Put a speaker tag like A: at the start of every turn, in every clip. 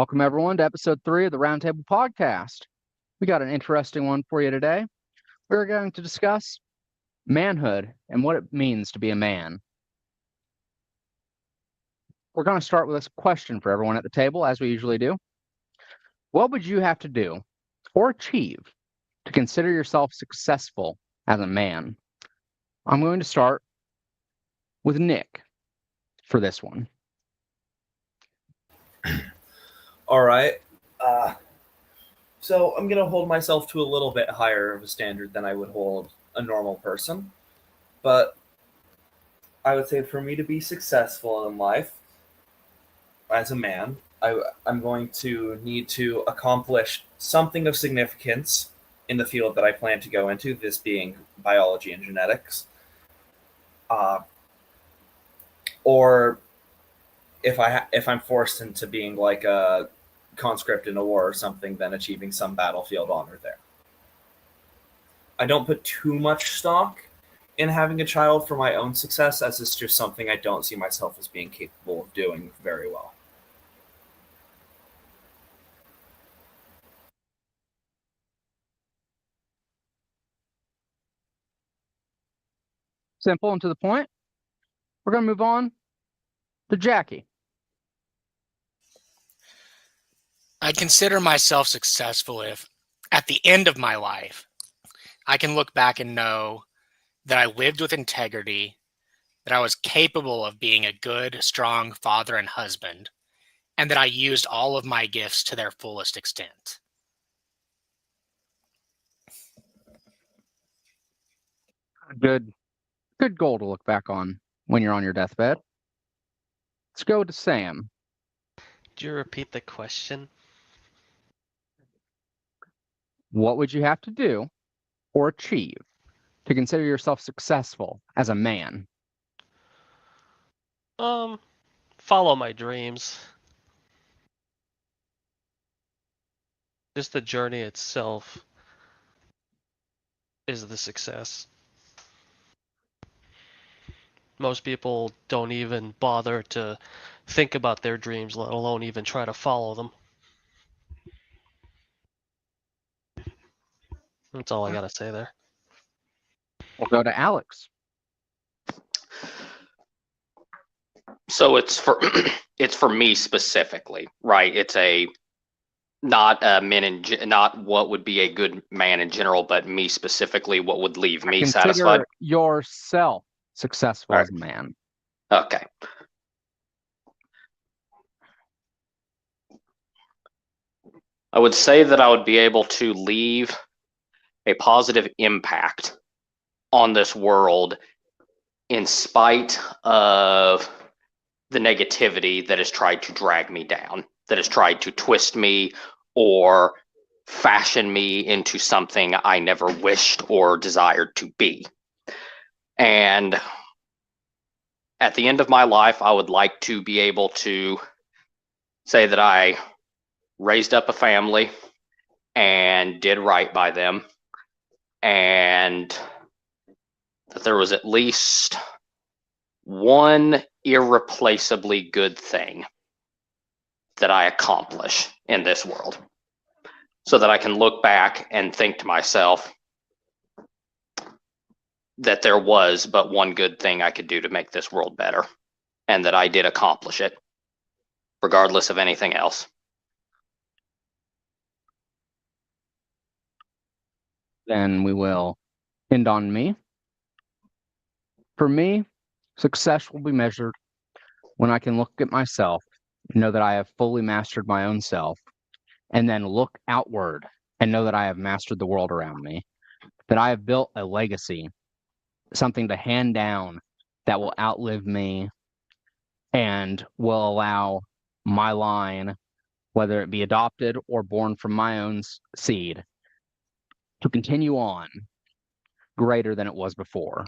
A: Welcome, everyone, to episode 3 of the Roundtable Podcast. We got an interesting one for you today. We're going to discuss manhood and what it means to be a man. We're going to start with this question for everyone at the table, as we usually do. What would you have to do or achieve to consider yourself successful as a man? I'm going to start with Nick for this one.
B: All right. So I'm going to hold myself to a little bit higher of a standard than I would hold a normal person. But I would say for me to be successful in life as a man, I'm going to need to accomplish something of significance in the field that I plan to go into, this being biology and genetics. Or if I'm forced into being like a conscript in a war or something, then achieving some battlefield honor there. I don't put too much stock in having a child for my own success, as it's just something I don't see myself as being capable of doing very well.
A: Simple and to the point. We're going to move on to Jackie.
C: I consider myself successful if, at the end of my life, I can look back and know that I lived with integrity, that I was capable of being a good, strong father and husband, and that I used all of my gifts to their fullest extent.
A: Good goal to look back on when you're on your deathbed. Let's go to Sam.
D: Could you repeat the question?
A: What would you have to do or achieve to consider yourself successful as a man?
D: Follow my dreams. Just the journey itself is the success. Most people don't even bother to think about their dreams, let alone even try to follow them. That's all I gotta say there.
A: We'll go to Alex.
E: So it's for me specifically, right? It's not what would be a good man in general, but me specifically, what would leave me satisfied.
A: Consider yourself successful
E: All
A: as a man.
E: Okay. I would say that I would be able to leave a positive impact on this world in spite of the negativity that has tried to drag me down, that has tried to twist me or fashion me into something I never wished or desired to be. And at the end of my life, I would like to be able to say that I raised up a family and did right by them, and that there was at least one irreplaceably good thing that I accomplish in this world, so that I can look back and think to myself that there was but one good thing I could do to make this world better, and that I did accomplish it, regardless of anything else.
A: Then we will end on me. For me, success will be measured when I can look at myself and know that I have fully mastered my own self, and then look outward and know that I have mastered the world around me, that I have built a legacy, something to hand down that will outlive me and will allow my line, whether it be adopted or born from my own seed, to continue on greater than it was before.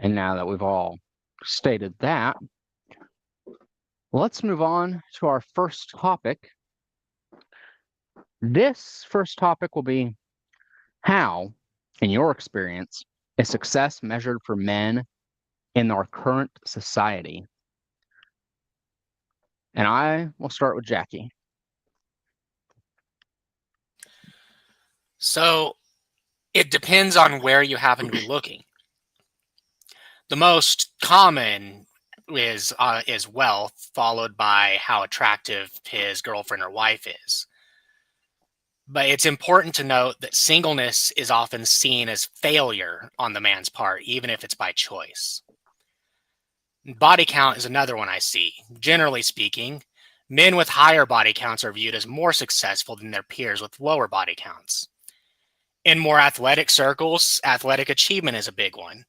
A: And now that we've all stated that, let's move on to our first topic. This first topic will be how, in your experience, is success measured for men in our current society? And I will start with Jackie.
C: So it depends on where you happen to be looking. The most common is wealth, followed by how attractive his girlfriend or wife is. But it's important to note that singleness is often seen as failure on the man's part, even if it's by choice. Body count is another one I see. Generally speaking, men with higher body counts are viewed as more successful than their peers with lower body counts. In more athletic circles, athletic achievement is a big one,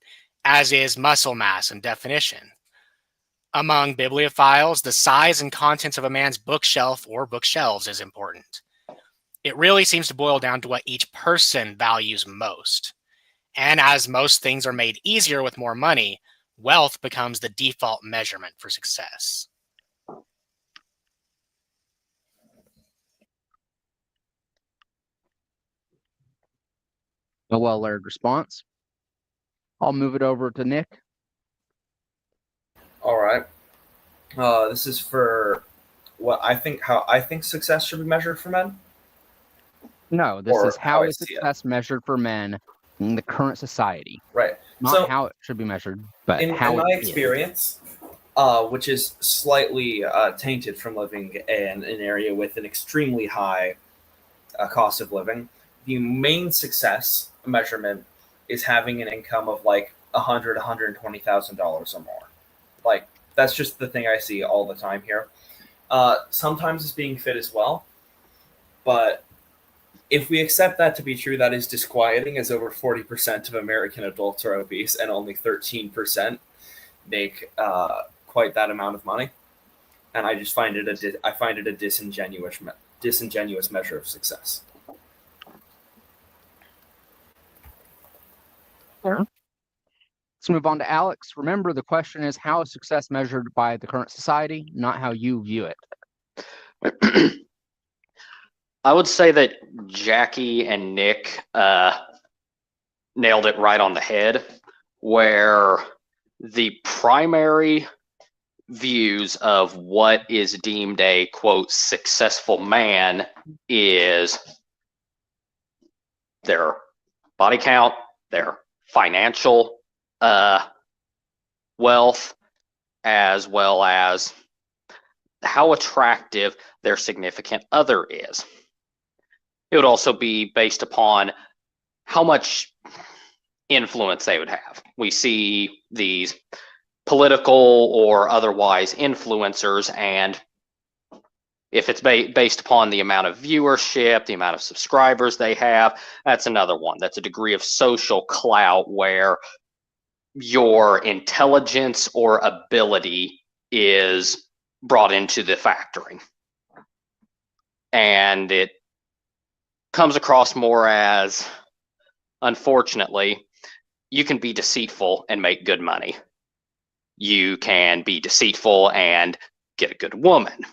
C: as is muscle mass and definition. Among bibliophiles, the size and contents of a man's bookshelf or bookshelves is important. It really seems to boil down to what each person values most. And as most things are made easier with more money, wealth becomes the default measurement for success.
A: A well-layered response. I'll move it over to Nick.
B: All right. This is for how I think success should be measured for men.
A: No, this
B: Or
A: is
B: how
A: how
B: I
A: is
B: see it.
A: success measured for men in the current society.
B: Right.
A: Not
B: So
A: how it should be measured, but
B: in
A: how
B: my
A: it is.
B: experience, which is slightly tainted from living in an area with an extremely high cost of living, the main success measurement is having an income of like $120,000 or more. Like that's just the thing I see all the time here. Sometimes it's being fit as well, but if we accept that to be true, that is disquieting, as over 40% of American adults are obese and only 13% make quite that amount of money. And I just find it a disingenuous measure of success.
A: Let's move on to Alex. Remember, the question is how is success measured by the current society, not how you view it.
E: I would say that Jackie and Nick nailed it right on the head, where the primary views of what is deemed a quote successful man is their body count, their financial wealth, as well as how attractive their significant other is. It would also be based upon how much influence they would have. We see these political or otherwise influencers, and if it's based upon the amount of viewership, the amount of subscribers they have, that's another one. That's a degree of social clout where your intelligence or ability is brought into the factoring. And it comes across more as, unfortunately, you can be deceitful and make good money. You can be deceitful and get a good woman.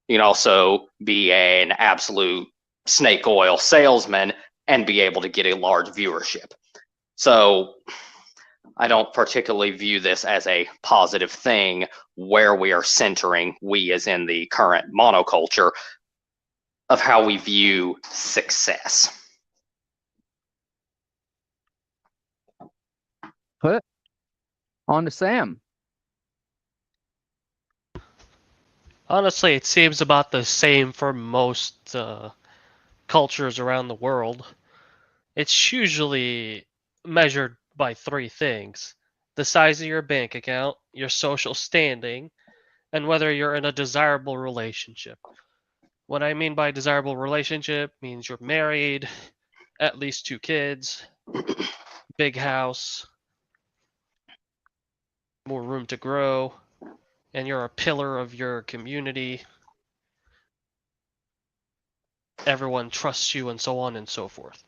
E: You can also be an absolute snake oil salesman and be able to get a large viewership. So I don't particularly view this as a positive thing where we are centering, we as in the current monoculture, of how we view success.
A: Put it on to Sam.
D: Honestly, it seems about the same for most cultures around the world. It's usually measured by three things: the size of your bank account, your social standing, and whether you're in a desirable relationship. What I mean by desirable relationship means you're married, at least 2 kids, big house, more room to grow, and you're a pillar of your community. Everyone trusts you, and so on and so forth.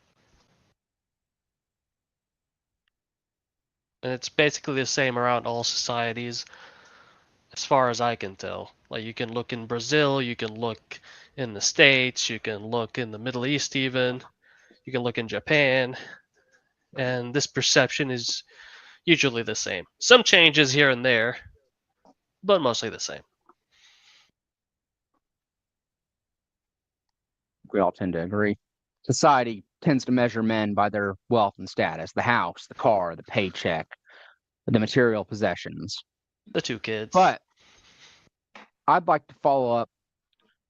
D: And it's basically the same around all societies, as far as I can tell. Like, you can look in Brazil, you can look in the States, you can look in the Middle East even, you can look in Japan, and this perception is usually the same. Some changes here and there, but mostly the same.
A: We all tend to agree. Society tends to measure men by their wealth and status, the house, the car, the paycheck, the material possessions.
D: The 2 kids.
A: But I'd like to follow up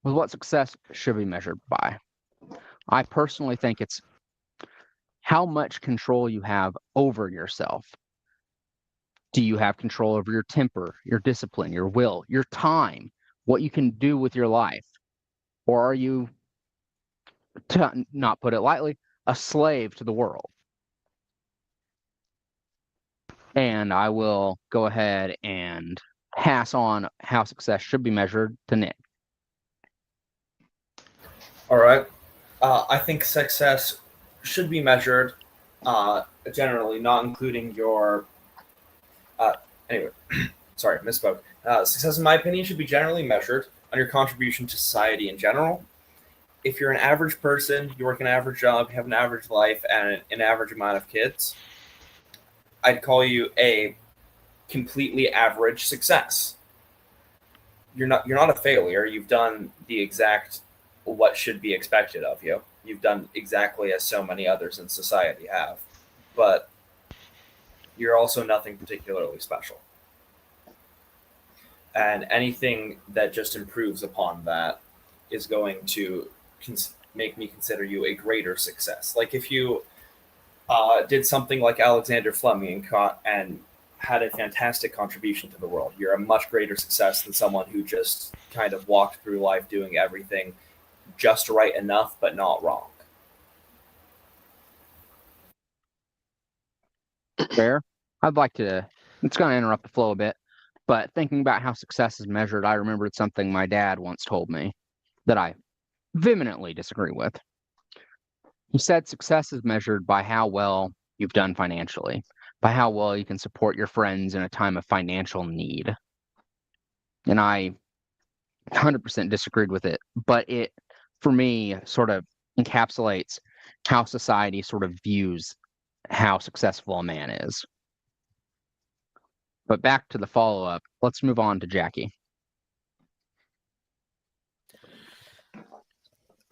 A: with what success should be measured by. I personally think it's how much control you have over yourself. Do you have control over your temper, your discipline, your will, your time, what you can do with your life? Or are you, to not put it lightly, a slave to the world? And I will go ahead and pass on how success should be measured to Nick.
B: All right. I think success should be measured generally, not including your. Anyway, sorry, misspoke. Success, in my opinion, should be generally measured on your contribution to society in general. If you're an average person, you work an average job, you have an average life, and an average amount of kids, I'd call you a completely average success. You're not a failure. You've done the exact what should be expected of you. You've done exactly as so many others in society have, but you're also nothing particularly special. And anything that just improves upon that is going to make me consider you a greater success. Like if you did something like Alexander Fleming and had a fantastic contribution to the world, you're a much greater success than someone who just kind of walked through life doing everything just right enough, but not wrong.
A: Fair. I'd like to, it's going to interrupt the flow a bit, but thinking about how success is measured, I remembered something my dad once told me that I vehemently disagree with. He said success is measured by how well you've done financially, by how well you can support your friends in a time of financial need. And I 100% disagreed with it, but it, for me, sort of encapsulates how society sort of views how successful a man is. But back to the follow-up, let's move on to Jackie.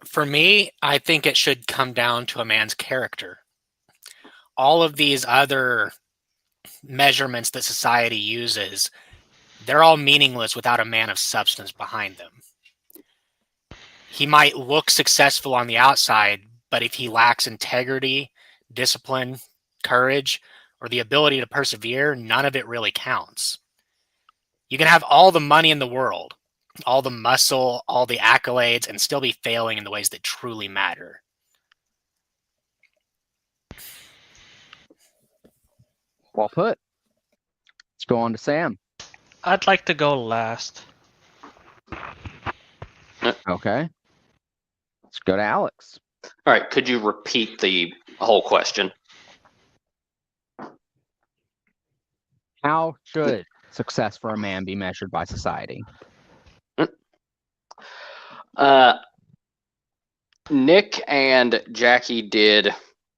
C: For me, I think it should come down to a man's character. All of these other measurements that society uses, they're all meaningless without a man of substance behind them. He might look successful on the outside, but if he lacks integrity, discipline, courage, or the ability to persevere, none of it really counts. You can have all the money in the world, all the muscle, all the accolades, and still be failing in the ways that truly matter.
A: Well put. Let's go on to Sam.
D: I'd like to go last.
A: Okay. Let's go to Alex.
E: All right, could you repeat the whole question?
A: How should success for a man be measured by society?
E: Nick and Jackie did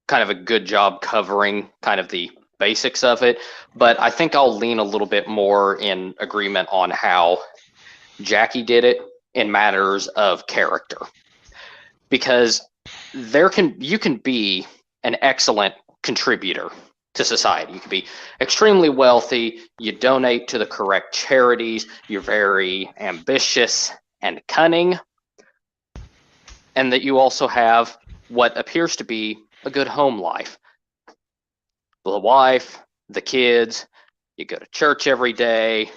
E: kind of a good job covering kind of the basics of it, but I think I'll lean a little bit more in agreement on how Jackie did it in matters of character. Because you can be an excellent contributor to society. You can be extremely wealthy, you donate to the correct charities, you're very ambitious and cunning, and that you also have what appears to be a good home life. The wife, the kids, you go to church every day,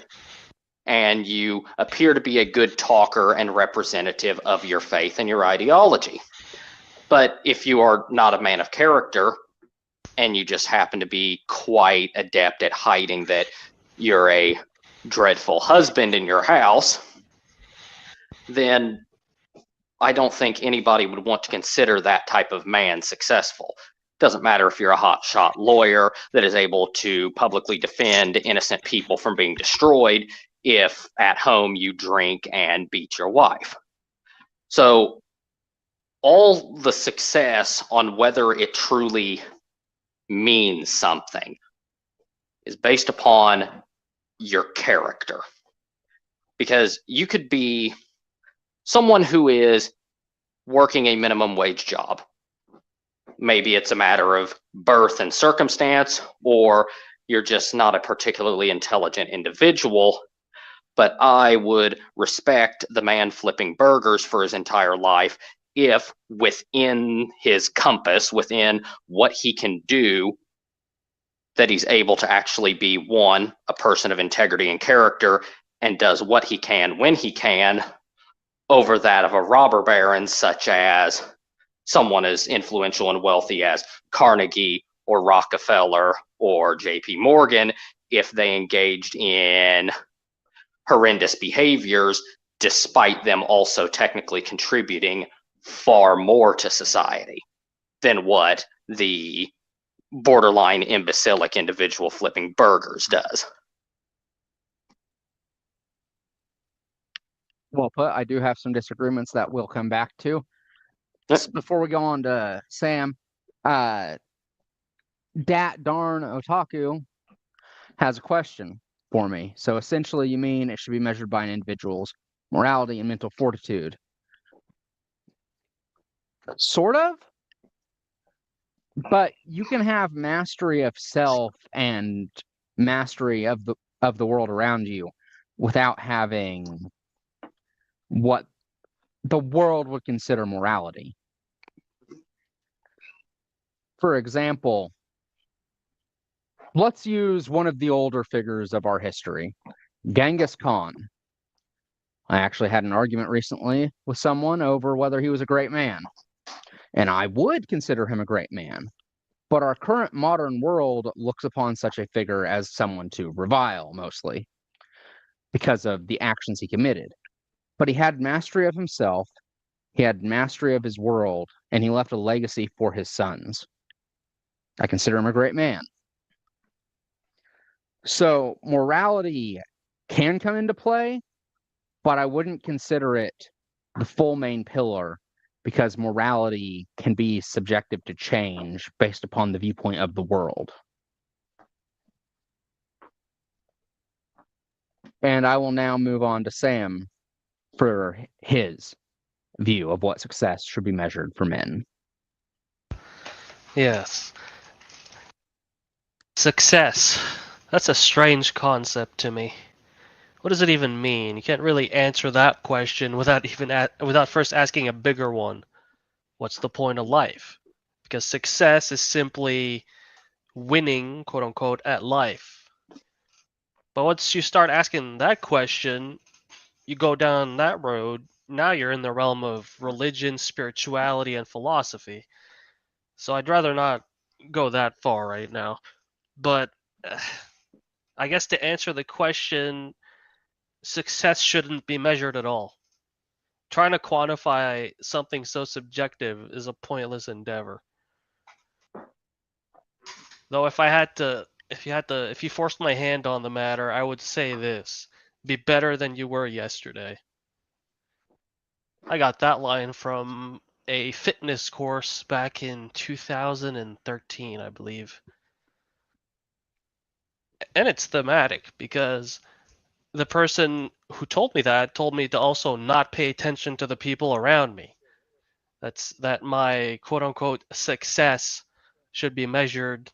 E: and you appear to be a good talker and representative of your faith and your ideology. But if you are not a man of character, and you just happen to be quite adept at hiding that you're a dreadful husband in your house, then I don't think anybody would want to consider that type of man successful. Doesn't matter if you're a hotshot lawyer that is able to publicly defend innocent people from being destroyed if at home you drink and beat your wife. So all the success on whether it truly means something is based upon your character. Because you could be someone who is working a minimum wage job. Maybe it's a matter of birth and circumstance, or you're just not a particularly intelligent individual. But I would respect the man flipping burgers for his entire life if within his compass, within what he can do, that he's able to actually be, one, a person of integrity and character, and does what he can when he can, over that of a robber baron, such as someone as influential and wealthy as Carnegie or Rockefeller or JP Morgan, if they engaged in horrendous behaviors, despite them also technically contributing far more to society than what the borderline imbecilic individual flipping burgers does.
A: Well put. I do have some disagreements that we'll come back to. Before we go on to Sam, Dat Darn Otaku has a question for me. So essentially, you mean it should be measured by an individual's morality and mental fortitude? Sort of. But you can have mastery of self and mastery of the world around you without having what the world would consider morality. For example, let's use one of the older figures of our history, Genghis Khan. I actually had an argument recently with someone over whether he was a great man, and I would consider him a great man. But our current modern world looks upon such a figure as someone to revile, mostly, because of the actions he committed. But he had mastery of himself, he had mastery of his world, and he left a legacy for his sons. I consider him a great man. So morality can come into play, but I wouldn't consider it the full main pillar, because morality can be subjective to change based upon the viewpoint of the world. And I will now move on to Sam for his view of what success should be measured for men.
D: Yes. Success. That's a strange concept to me. What does it even mean? You can't really answer that question without first asking a bigger one. What's the point of life? Because success is simply winning, quote unquote, at life. But once you start asking that question, you go down that road, now you're in the realm of religion, spirituality, and philosophy. So I'd rather not go that far right now. But I guess to answer the question, success shouldn't be measured at all. Trying to quantify something so subjective is a pointless endeavor. Though if you forced my hand on the matter, I would say this: be better than you were yesterday. I got that line from a fitness course back in 2013, I believe. And it's thematic because the person who told me that told me to also not pay attention to the people around me. That my quote unquote success should be measured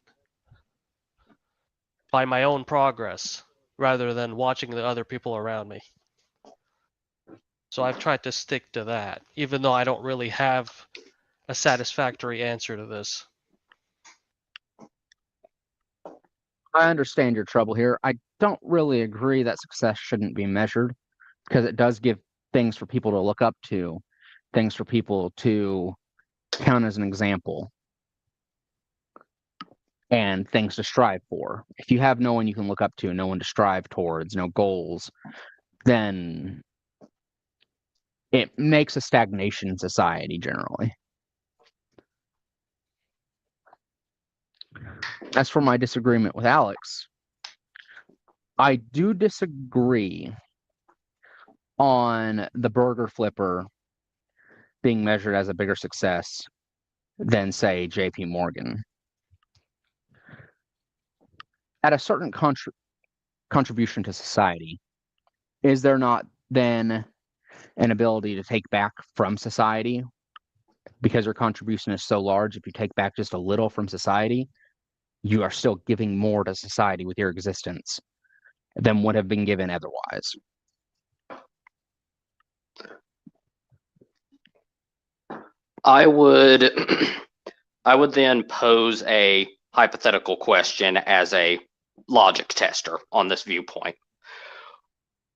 D: by my own progress rather than watching the other people around me. So I've tried to stick to that, even though I don't really have a satisfactory answer to this.
A: I understand your trouble here. I don't really agree that success shouldn't be measured, because it does give things for people to look up to, things for people to count as an example, and things to strive for. If you have no one you can look up to, no one to strive towards, no goals, then it makes a stagnation in society generally. As for my disagreement with Alex, I do disagree on the burger flipper being measured as a bigger success than, say, JP Morgan. at a certain contribution to society, is there not then an ability to take back from society? Because your contribution is so large, if you take back just a little from society, you are still giving more to society with your existence than would have been given otherwise.
E: I would I would then pose a hypothetical question as a logic tester on this viewpoint.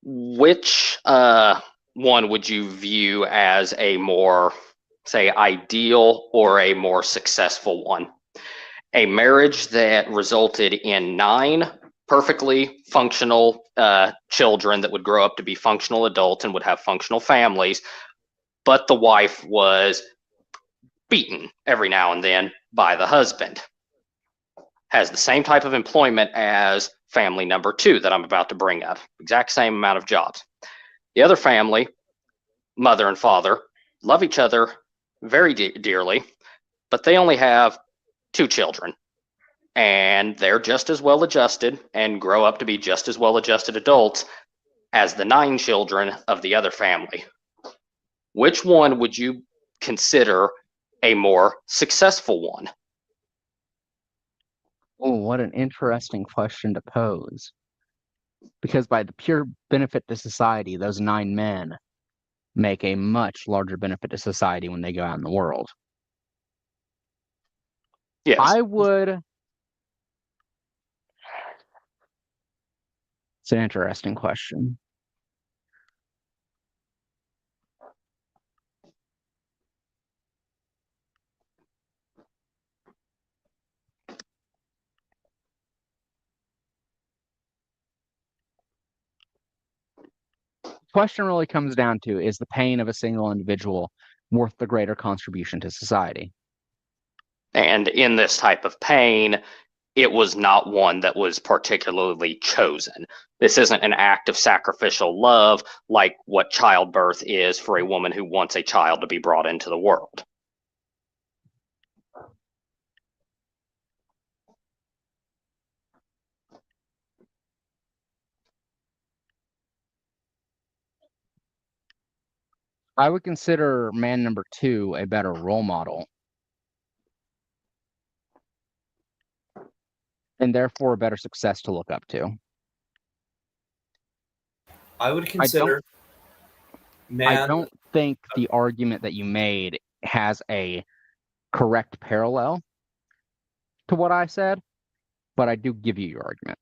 E: Which one would you view as a more, say, ideal or a more successful one? A marriage that resulted in 9 perfectly functional children that would grow up to be functional adults and would have functional families, but the wife was beaten every now and then by the husband. Has the same type of employment as family number 2 that I'm about to bring up, exact same amount of jobs. The other family, mother and father, love each other very dearly, but they only have 2 children, and they're just as well adjusted and grow up to be just as well adjusted adults as the 9 children of the other family. Which one would you consider a more successful one?
A: Oh, what an interesting question to pose. Because by the pure benefit to society, those 9 men make a much larger benefit to society when they go out in the world.
E: Yes.
A: It's an interesting question. Question really comes down to, is the pain of a single individual worth the greater contribution to society?
E: And in this type of pain, it was not one that was particularly chosen. This isn't an act of sacrificial love like what childbirth is for a woman who wants a child to be brought into the world.
A: I would consider man number 2 a better role model, and therefore a better success to look up to.
B: I would
A: I
B: consider
A: don't think the argument that you made has a correct parallel to what I said, but I do give you your argument.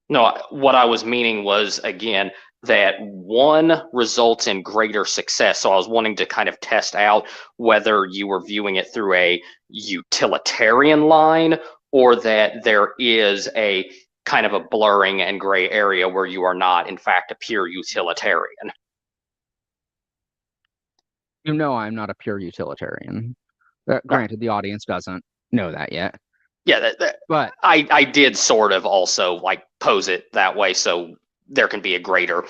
E: No, what I was meaning was, again, that one results in greater success. So I was wanting to kind of test out whether you were viewing it through a utilitarian line or that there is a kind of a blurring and gray area where you are not, in fact, a pure utilitarian.
A: You know I'm not a pure utilitarian. Granted, the audience doesn't know that yet.
E: Yeah,
A: But
E: I did sort of also like pose it that way so there can be a greater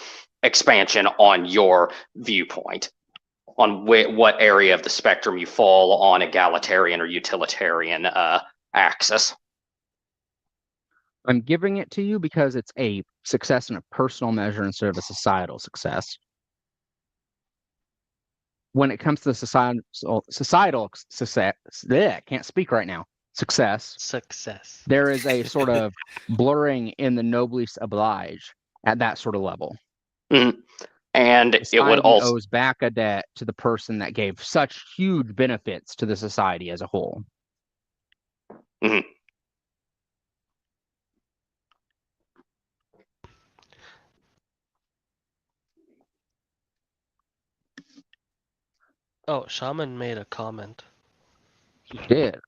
E: expansion on your viewpoint on what area of the spectrum you fall on egalitarian or utilitarian axis.
A: I'm giving it to you because it's a success in a personal measure instead of a societal success. When it comes to societal success, I can't speak right now. Success. There is a sort of blurring in the noblesse oblige at that sort of level.
E: Mm-hmm. And
A: Society
E: it would also
A: owes back a debt to the person that gave such huge benefits to the society as a whole.
E: Mm-hmm.
D: Oh, Shaman made a comment.
A: He did.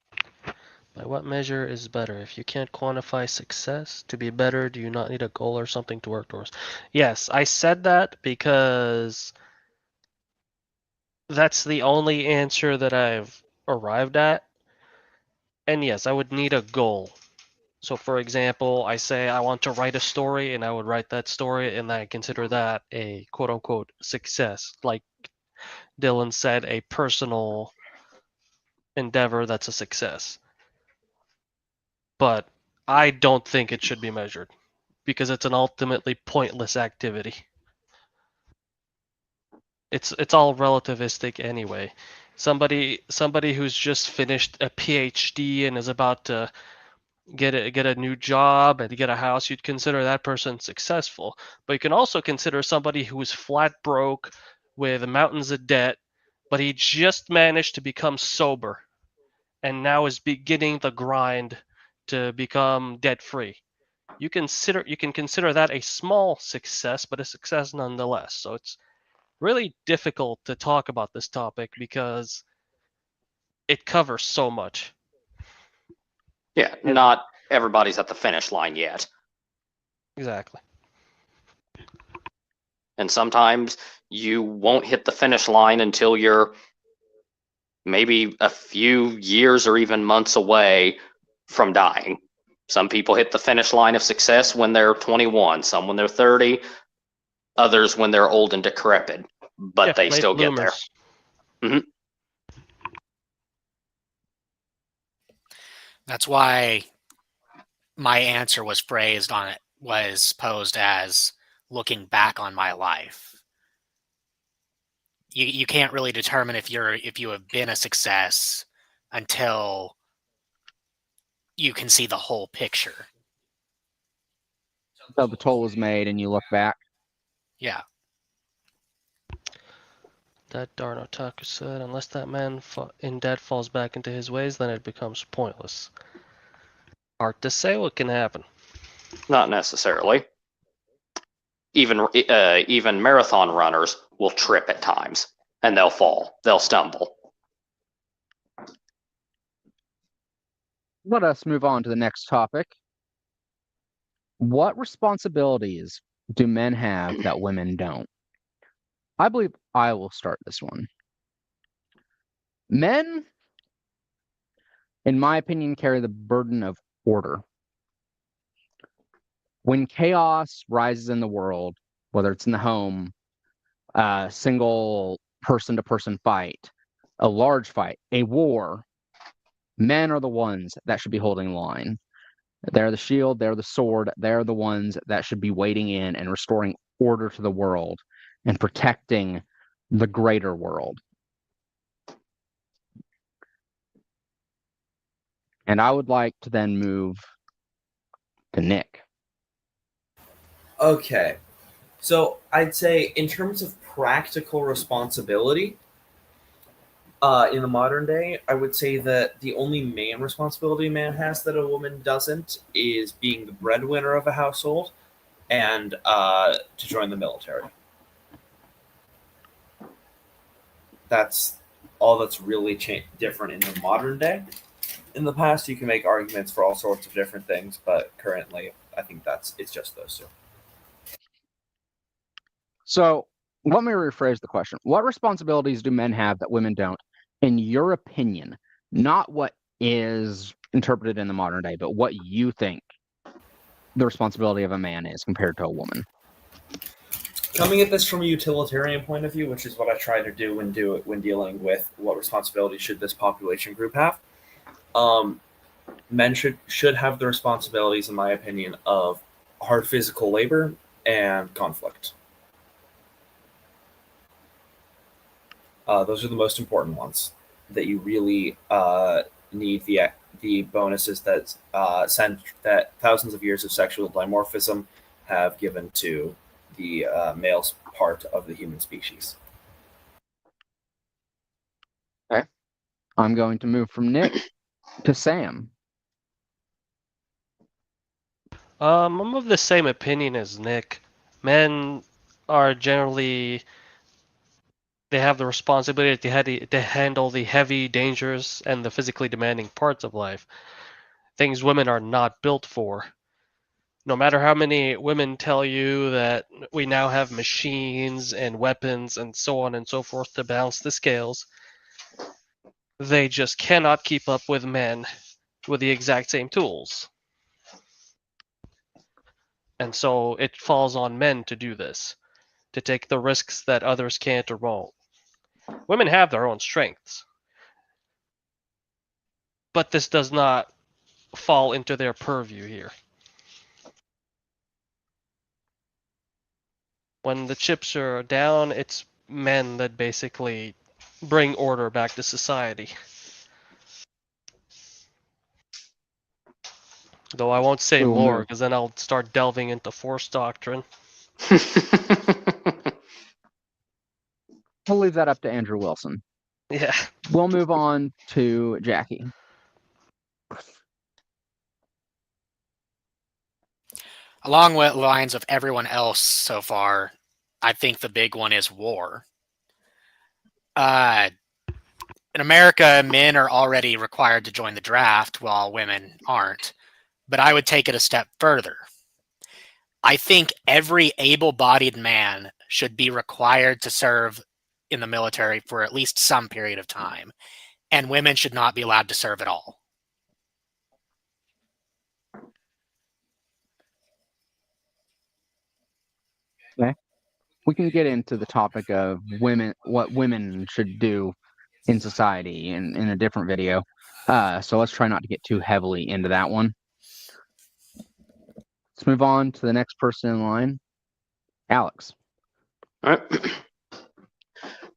D: By what measure is better? If you can't quantify success, to be better, do you not need a goal or something to work towards? Yes, I said that because that's the only answer that I've arrived at. And yes, I would need a goal. So, for example, I say I want to write a story, and I would write that story, and I consider that a quote unquote success. Like Dylan said, a personal endeavor that's a success. but I don't think it should be measured because it's an ultimately pointless activity. It's all relativistic anyway. Somebody who's just finished a PhD and is about to get a new job and get a house, you'd consider that person successful. But you can also consider somebody who is flat broke with mountains of debt, but he just managed to become sober and now is beginning the grind to become debt free. You can consider that a small success, but a success nonetheless. So it's really difficult to talk about this topic because it covers so much.
E: Yeah,
D: And
E: not everybody's at the finish line yet.
D: exactly.
E: And sometimes you won't hit the finish line until you're maybe a few years or even months away from dying. Some people hit the finish line of success when they're 21, some when they're 30, others when they're old and decrepit, but
D: Yeah,
E: they
D: late
E: still get there.
D: bloomers.
C: That's why my answer was posed as looking back on my life. You can't really determine if you have been a success until you can see the whole picture.
A: So the toll was made and you look back.
C: Yeah.
D: That darn otaku said, unless that man in debt falls back into his ways, then it becomes pointless. Hard to say what can happen.
E: Not necessarily. Even marathon runners will trip at times, and they'll fall, they'll stumble.
A: Let us move on to the next topic. What responsibilities do men have that women don't? I believe I will start this one. Men, in my opinion, carry the burden of order. When chaos rises in the world, whether it's in the home, a single person to person fight, a large fight, a war, men are the ones that should be holding the line. They're the shield, they're the sword, they're the ones that should be wading in and restoring order to the world and protecting the greater world. And I would like to then move to Nick.
B: Okay. So I'd say in terms of practical responsibility, in the modern day, I would say that the only main responsibility a man has that a woman doesn't is being the breadwinner of a household and to join the military. That's all that's really different in the modern day. In the past, you can make arguments for all sorts of different things, but currently, I think it's just those two.
A: So let me rephrase the question. What responsibilities do men have that women don't, in your opinion? Not what is interpreted in the modern day, but what you think the responsibility of a man is compared to a woman.
B: Coming at this from a utilitarian point of view, which is what I try to do when dealing with what responsibility should this population group have, men should have the responsibilities, in my opinion, of hard physical labor and conflict. Those are the most important ones that you really need the bonuses that that thousands of years of sexual dimorphism have given to the male's part of the human species.
A: Okay. I'm going to move from Nick to Sam.
D: I'm of the same opinion as Nick. Men are generally they have the responsibility to handle the heavy, dangerous, and the physically demanding parts of life. Things women are not built for. No matter how many women tell you that we now have machines and weapons and so on and so forth to balance the scales, they just cannot keep up with men with the exact same tools. And so it falls on men to do this, to take the risks that others can't or won't. Women have their own strengths, but this does not fall into their purview here. When the chips are down, it's men that basically bring order back to society. Though I won't say
A: We will
D: more,
A: move.
D: because then I'll start delving into Force Doctrine.
A: We'll leave that up to Andrew Wilson.
D: Yeah.
A: We'll move on to Jackie.
C: Along with lines of everyone else so far, I think the big one is war. In America, men are already required to join the draft while women aren't. But I would take it a step further. I think every able-bodied man should be required to serve in the military for at least some period of time, and women should not be allowed to serve at all.
A: We can get into the topic of women, what women should do in society in a different video. So let's try not to get too heavily into that one. Let's move on to the next person in line, Alex.
E: All right.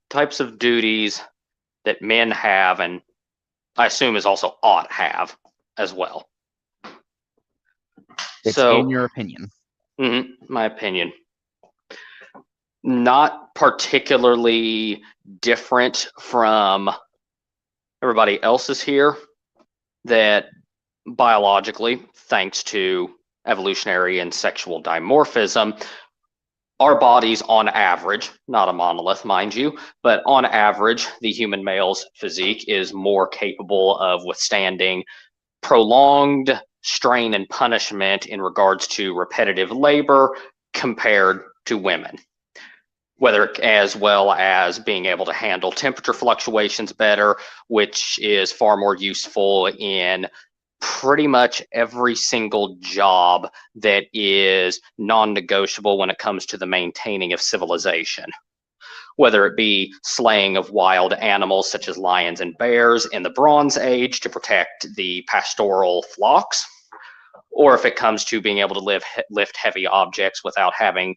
E: Types of duties that men have, and I assume is also ought have as well.
A: It's
E: So,
A: in your opinion.
E: My opinion. Not particularly different from everybody else's here, that biologically, thanks to evolutionary and sexual dimorphism, our bodies on average, not a monolith, mind you, but on average, the human male's physique is more capable of withstanding prolonged strain and punishment in regards to repetitive labor compared to women. Whether as well as being able to handle temperature fluctuations better, which is far more useful in pretty much every single job that is non-negotiable when it comes to the maintaining of civilization. Whether it be slaying of wild animals such as lions and bears in the Bronze Age to protect the pastoral flocks, or if it comes to being able to lift heavy objects without having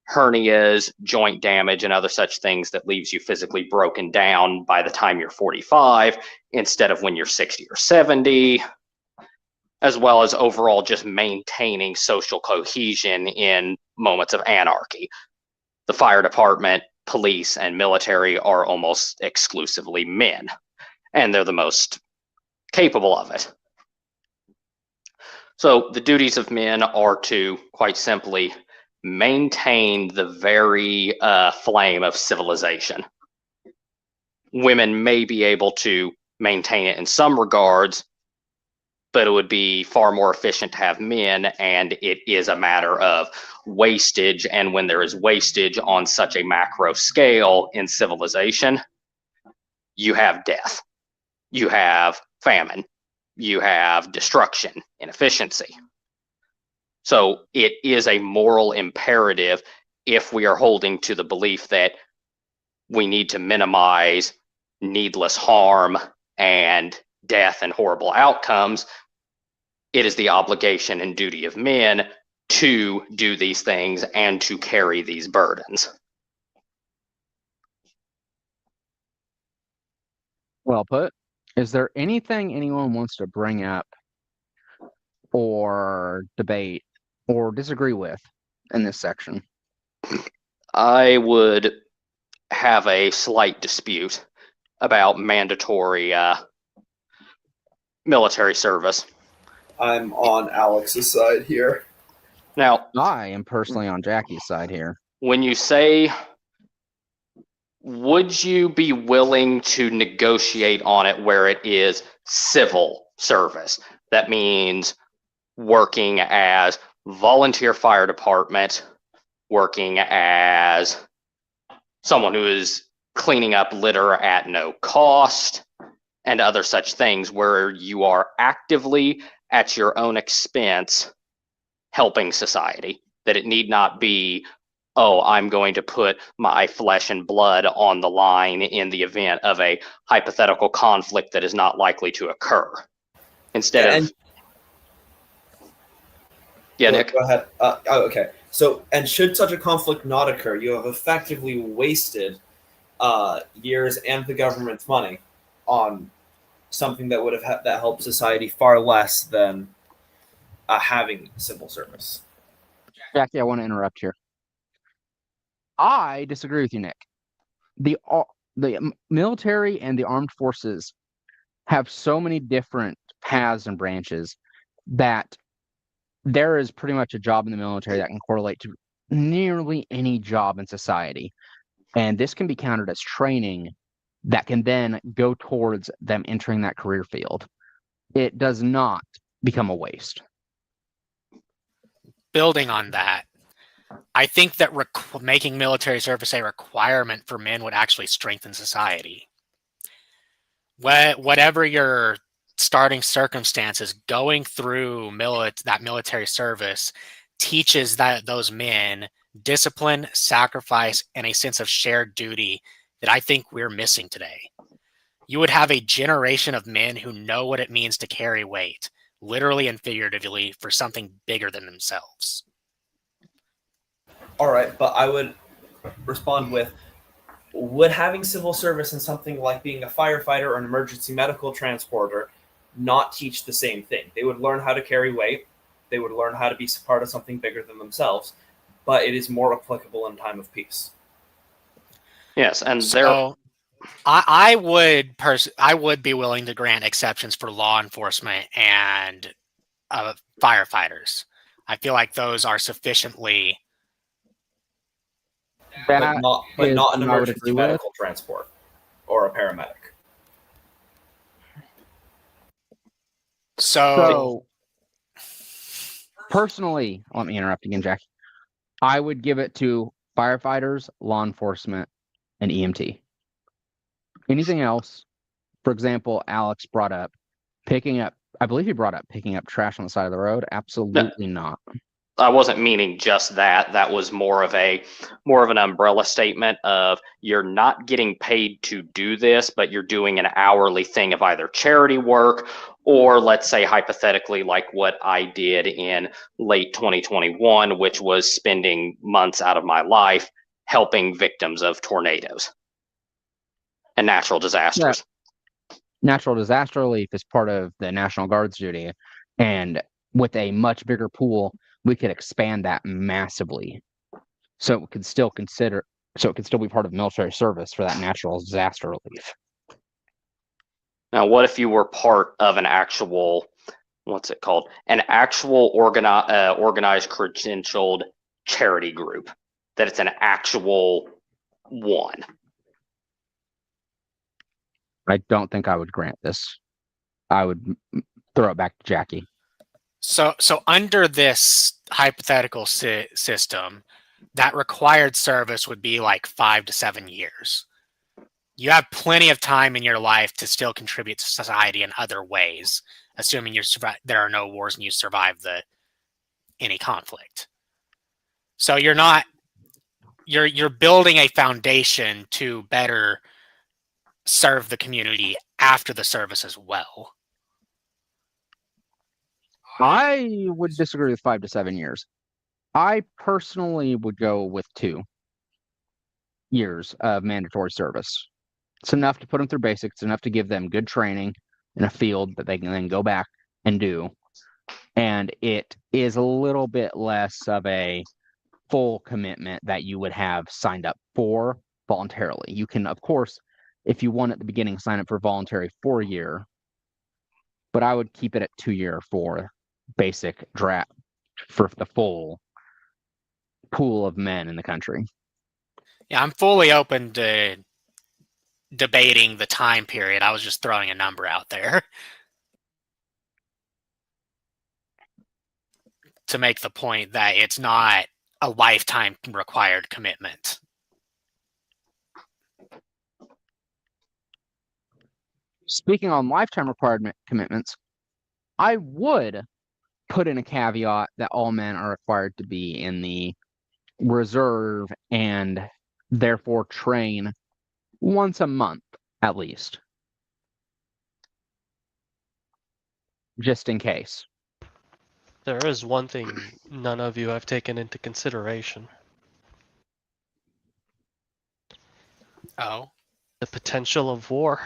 E: hernias, joint damage, and other such things that leaves you physically broken down by the time you're 45 instead of when you're 60 or 70, as well as overall just maintaining social cohesion in moments of anarchy. The fire department, police, and military are almost exclusively men, and they're the most capable of it. So the duties of men are to, quite simply, maintain the very flame of civilization. Women may be able to maintain it in some regards, but it would be far more efficient to have men, and it is a matter of wastage. And when there is wastage on such a macro scale in civilization, you have death, you have famine, you have destruction, inefficiency. So it is a moral imperative if we are holding to the belief that we need to minimize needless harm and death and horrible outcomes. It is the obligation and duty of men to do these things and to carry these burdens.
A: Well put. Is there anything anyone wants to bring up or debate or disagree with in this section?
E: I would have a slight dispute about mandatory military service.
B: I'm on Alex's side here.
E: Now,
A: I am personally on Jackie's side here.
E: when you say, would you be willing to negotiate on it where it is civil service? That means working as volunteer fire department, working as someone who is cleaning up litter at no cost, and other such things where you are actively at your own expense helping society. That it need not be, oh, I'm going to put my flesh and blood on the line in the event of a hypothetical conflict that is not likely to occur. Instead of, Yeah, Nick.
B: Go ahead. Okay. So, and should such a conflict not occur, you have effectively wasted years and the government's money on something that would have that helped society far less than having civil service.
A: Jackie, I want to interrupt here. I disagree with you, Nick. The military and the armed forces have so many different paths and branches that there is pretty much a job in the military that can correlate to nearly any job in society. And this can be counted as training that can then go towards them entering that career field. It does not become a waste.
C: Building on that, I think that making military service a requirement for men would actually strengthen society. Whatever your starting circumstances, going through that military service teaches those men discipline, sacrifice, and a sense of shared duty that I think we're missing today. You would have a generation of men who know what it means to carry weight, literally and figuratively, for something bigger than themselves.
B: All right, but I would respond with, would having civil service in something like being a firefighter or an emergency medical transporter not teach the same thing? They would learn how to carry weight. They would learn how to be part of something bigger than themselves, but it is more applicable in time of peace.
E: Yes, and
C: So I would be willing to grant exceptions for law enforcement and firefighters. I feel like those are sufficiently.
B: But
A: That
B: not
A: is
B: an
A: what I would
B: emergency
A: agree with.
B: medical transport or a paramedic.
C: So
A: Personally, let me interrupt again, Jackie. I would give it to firefighters, law enforcement, and EMT. Anything else, for example, Alex brought up I believe he brought up picking up trash on the side of the road. Absolutely not.
E: I wasn't meaning just that. That was more of an umbrella statement of you're not getting paid to do this, but you're doing an hourly thing of either charity work or, let's say, hypothetically, like what I did in late 2021, which was spending months out of my life helping victims of tornadoes and natural disasters.
A: Natural disaster relief is part of the National Guard's duty, and with a much bigger pool, we could expand that massively. So it could still be part of military service for that natural disaster relief.
E: Now, what if you were part of an actual, what's it called? An actual organized, credentialed charity group, that it's an actual one.
A: I don't think I would grant this. I would throw it back to Jackie.
C: So under this hypothetical system, that required service would be like 5 to 7 years. You have plenty of time in your life to still contribute to society in other ways, assuming there are no wars and you survive any conflict. So you're building a foundation to better serve the community after the service as well.
A: I would disagree with 5 to 7 years. I personally would go with 2 years of mandatory service. It's enough to put them through basics. It's enough to give them good training in a field that they can then go back and do. And it is a little bit less of a full commitment that you would have signed up for voluntarily. You can, of course, if you want at the beginning, sign up for voluntary 4-year, but I would keep it at 2-year for basic draft for the full pool of men in the country.
C: Yeah, I'm fully open to debating the time period. I was just throwing a number out there to make the point that it's not a lifetime required commitment.
A: Speaking on lifetime required commitments, I would put in a caveat that all men are required to be in the reserve and therefore train once a month at least, just in case.
D: There is one thing none of you have taken into consideration.
C: Oh,
D: The potential of war.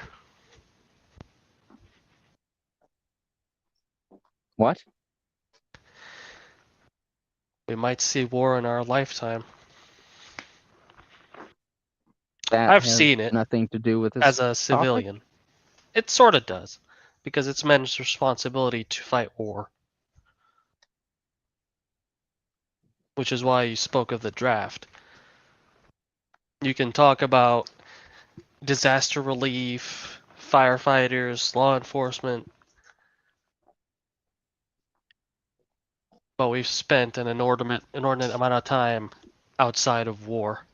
A: What?
D: We might see war in our lifetime.
A: That
D: I've
A: has
D: seen it
A: nothing to do with this
D: as a
A: topic?
D: civilian. It sort of does, because it's men's responsibility to fight war. Which is why you spoke of the draft. You can talk about disaster relief, firefighters, law enforcement, but we've spent an inordinate amount of time outside of war.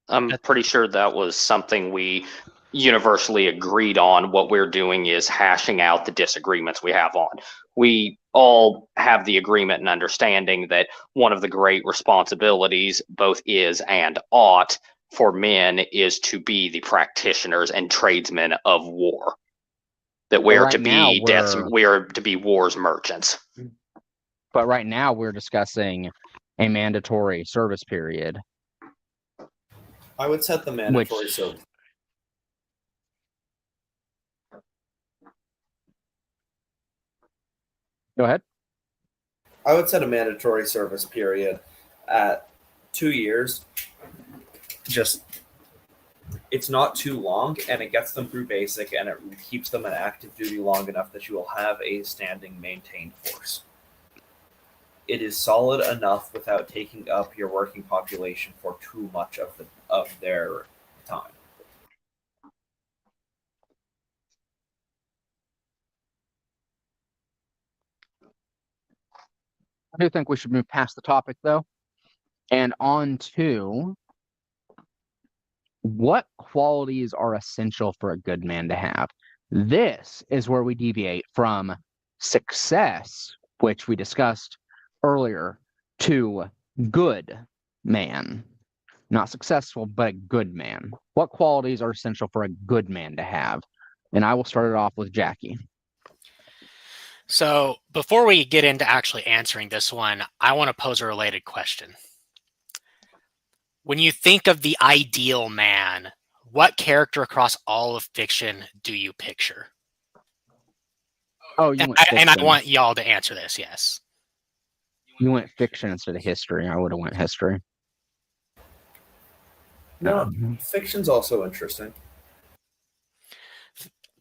E: I'm pretty sure that was something we universally agreed on. What we're doing is hashing out the disagreements we have on. We all have the agreement and understanding that one of the great responsibilities, both is and ought, for men is to be the practitioners and tradesmen of war. That we are
A: right
E: to
A: now
E: be we are to be war's merchants.
A: But right now we're discussing a mandatory service period.
B: I would set the mandatory
A: Which-
B: service.
A: Go ahead.
B: I would set a mandatory service period at 2 years. Just it's not too long, and it gets them through basic, and it keeps them in active duty long enough that you will have a standing maintained force. It is solid enough without taking up your working population for too much of their time.
A: I do think we should move past the topic, though, and on to what qualities are essential for a good man to have. This is where we deviate from success, which we discussed earlier, to good man. Not successful, but a good man. What qualities are essential for a good man to have? And I will start it off with Jackie.
C: so before we get into actually answering this one, I want to pose a related question. When you think of the ideal man, what character across all of fiction do you picture?
A: Oh, you went
C: And I
A: fiction.
C: want y'all to answer this, yes.
A: You went fiction instead of history. I would have went history.
B: No, fiction's also interesting.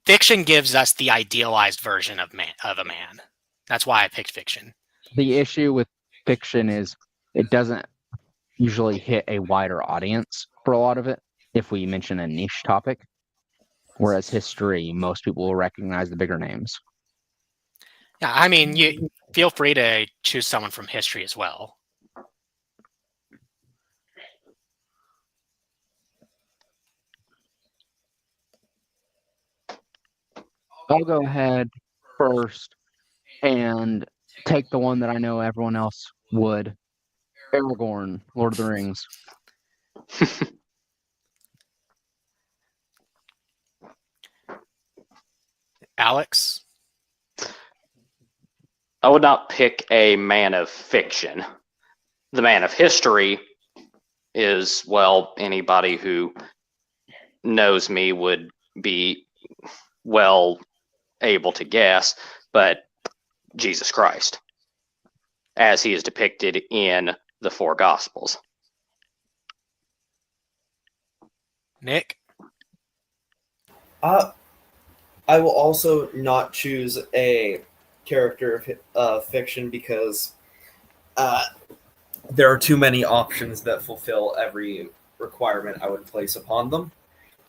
C: Fiction gives us the idealized version of a man. That's why I picked fiction.
A: The issue with fiction is it doesn't usually hit a wider audience for a lot of it if we mention a niche topic. Whereas history, most people will recognize the bigger names.
C: Yeah, I mean, you feel free to choose someone from history as well.
A: I'll go ahead first and take the one that I know everyone else would. Aragorn, Lord of the Rings.
C: Alex?
E: I would not pick a man of fiction. The man of history is, well, anybody who knows me would be well able to guess, but Jesus Christ, as he is depicted in the four Gospels.
C: Nick?
B: I will also not choose a character of fiction because there are too many options that fulfill every requirement I would place upon them.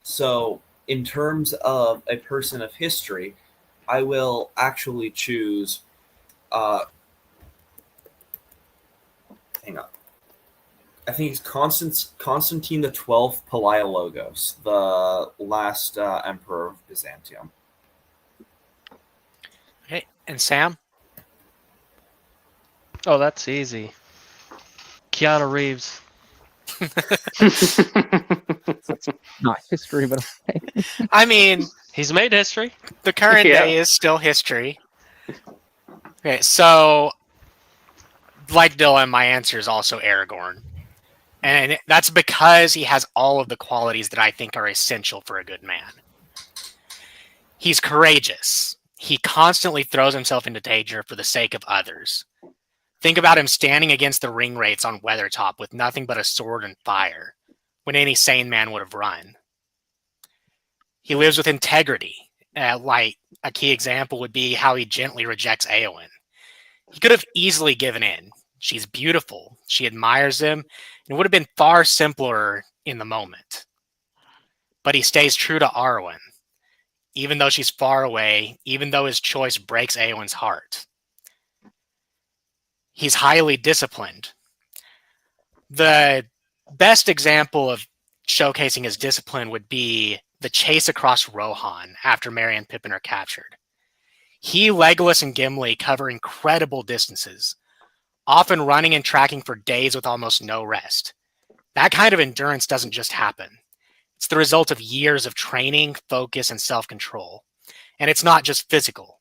B: So, in terms of a person of history, I will actually choose. Hang on. I think it's Constantine the 12th Palaiologos, the last emperor of Byzantium.
C: Okay, and Sam?
D: Oh, that's easy. Keanu Reeves.
A: Not history, but
C: I mean,
D: He's made history.
C: the current
E: Yeah.
C: day is still history. Okay, so like Dylan, my answer is also Aragorn. And that's because he has all of the qualities that I think are essential for a good man. He's courageous. He constantly throws himself into danger for the sake of others. Think about him standing against the ring wraiths on Weathertop with nothing but a sword and fire, when any sane man would have run. He lives with integrity. Like a key example would be how he gently rejects Eowyn. He could have easily given in. She's beautiful. She admires him. And it would have been far simpler in the moment. But he stays true to Arwen, even though she's far away, even though his choice breaks Eowyn's heart. He's highly disciplined. The best example of showcasing his discipline would be the chase across Rohan after Merry and Pippin are captured. He, Legolas, and Gimli cover incredible distances, often running and tracking for days with almost no rest. That kind of endurance doesn't just happen. It's the result of years of training, focus, and self-control. And it's not just physical.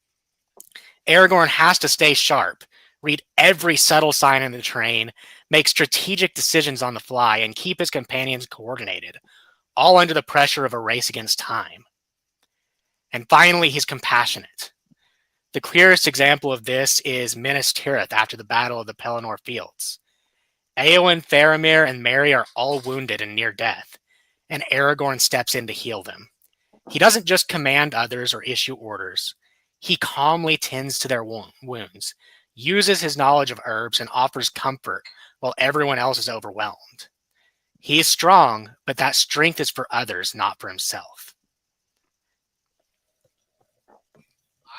C: Aragorn has to stay sharp, read every subtle sign in the terrain, make strategic decisions on the fly, and keep his companions coordinated, all under the pressure of a race against time. And finally, he's compassionate. The clearest example of this is Minas Tirith after the Battle of the Pelennor Fields. Eowyn, Faramir, and Merry are all wounded and near death, and Aragorn steps in to heal them. He doesn't just command others or issue orders. He calmly tends to their wounds, uses his knowledge of herbs, and offers comfort while everyone else is overwhelmed. He is strong, but that strength is for others, not for himself.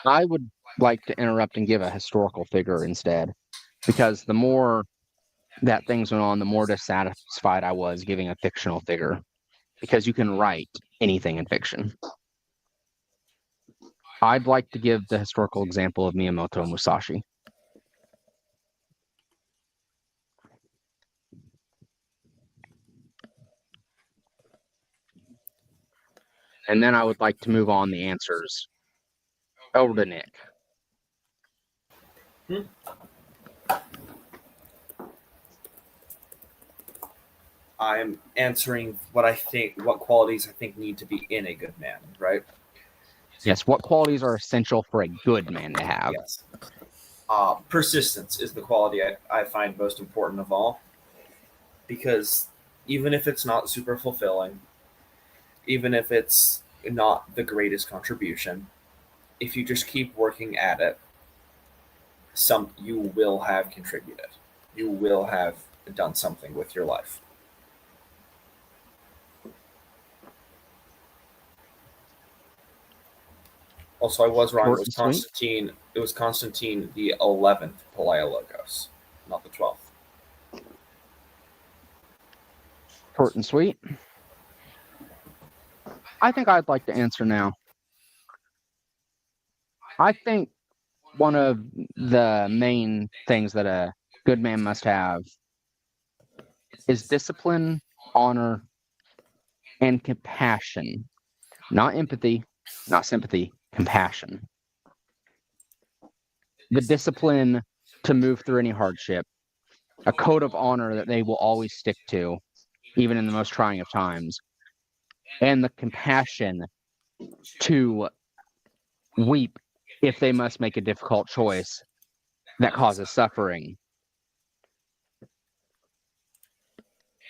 A: I would like to interrupt and give a historical figure instead, because the more that things went on, the more dissatisfied I was giving a fictional figure, because you can write anything in fiction. I'd like to give the historical example of Miyamoto Musashi. And then I would like to move on the answers over to Nick.
B: I'm answering what qualities I think need to be in a good man, right?
A: Yes, what qualities are essential for a good man to have?
B: Yes. Persistence is the quality I find most important of all, because even if it's not super fulfilling, even if it's not the greatest contribution, if you just keep working at it, you will have contributed. You will have done something with your life. Also, I was wrong. It was Constantine. It was Constantine the 11th Palaiologos, not the 12th.
A: Short and sweet. I think I'd like to answer now. I think one of the main things that a good man must have is discipline, honor, and compassion. Not empathy, not sympathy, compassion. The discipline to move through any hardship, a code of honor that they will always stick to, even in the most trying of times, and the compassion to weep if they must make a difficult choice that causes suffering.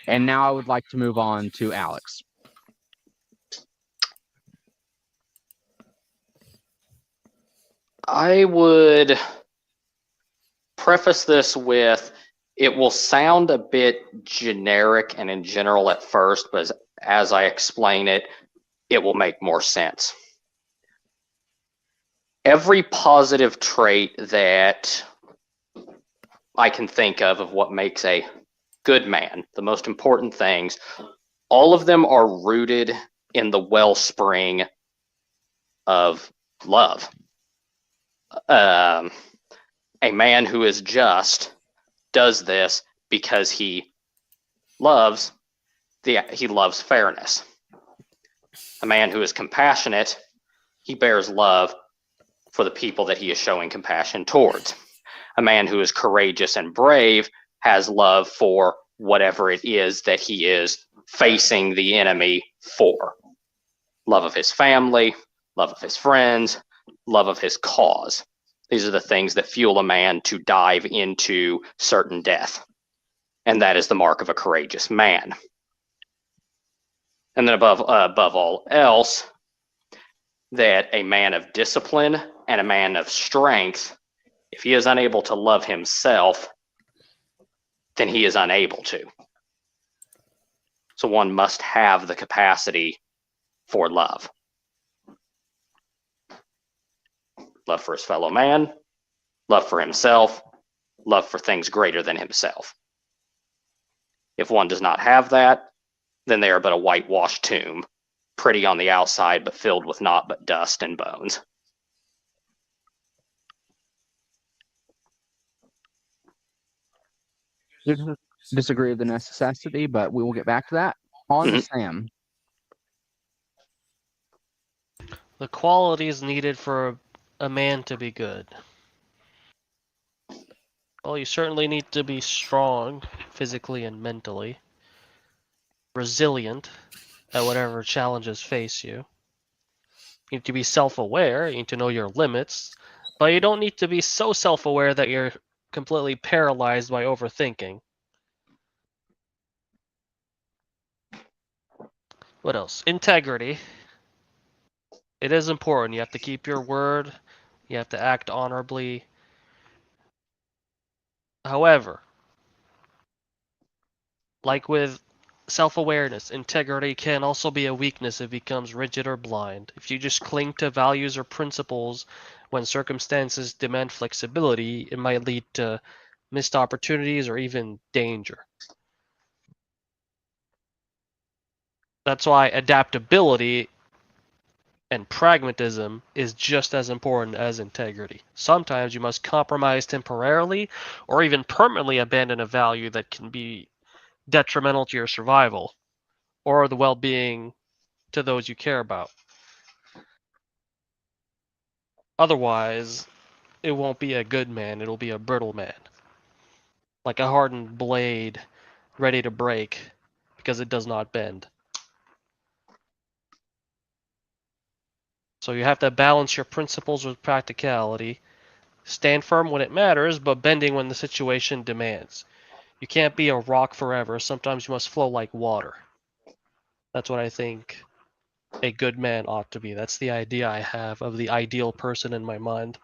A: And now I would like to move on to Alex.
E: I would preface this with, it will sound a bit generic and in general at first, but as I explain it, it will make more sense. Every positive trait that I can think of what makes a good man, the most important things, all of them are rooted in the wellspring of love. A man who is just does this because he loves fairness. A man who is compassionate, he bears love for the people that he is showing compassion towards. A man who is courageous and brave has love for whatever it is that he is facing the enemy for. Love of his family, love of his friends, love of his cause. These are the things that fuel a man to dive into certain death. And that is the mark of a courageous man. And then above all else, that a man of discipline and a man of strength, if he is unable to love himself, then he is unable to. So one must have the capacity for love. Love for his fellow man, love for himself, love for things greater than himself. If one does not have that, then they are but a whitewashed tomb, pretty on the outside, but filled with naught but dust and bones.
A: Disagree with the necessity, but we will get back to that. On to Sam.
D: The qualities needed for a man to be good. Well, you certainly need to be strong, physically and mentally. Resilient at whatever challenges face you. You need to be self-aware, you need to know your limits, but you don't need to be so self-aware that you're completely paralyzed by overthinking. What else? Integrity. It is important. You have to keep your word. You have to act honorably. However, like with self-awareness, integrity can also be a weakness if it becomes rigid or blind. If you just cling to values or principles when circumstances demand flexibility, it might lead to missed opportunities or even danger. That's why adaptability and pragmatism is just as important as integrity. Sometimes you must compromise temporarily or even permanently abandon a value that can be detrimental to your survival or the well-being to those you care about. Otherwise, it won't be a good man, it'll be a brittle man. Like a hardened blade ready to break because it does not bend. So you have to balance your principles with practicality. Stand firm when it matters, but bending when the situation demands. You can't be a rock forever. Sometimes you must flow like water. That's what I think a good man ought to be. That's the idea I have of the ideal person in my mind.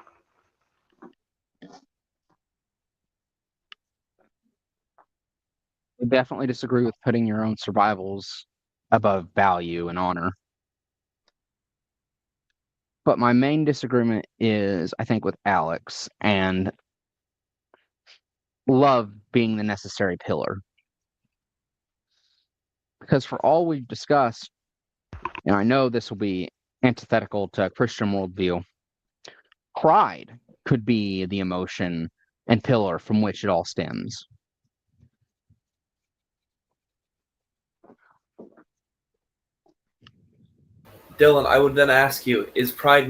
A: I definitely disagree with putting your own survivals above value and honor. But my main disagreement is, I think, with Alex and love being the necessary pillar. Because for all we've discussed, and I know this will be antithetical to a Christian worldview, pride could be the emotion and pillar from which it all stems.
B: Dylan, I would then ask you: Is pride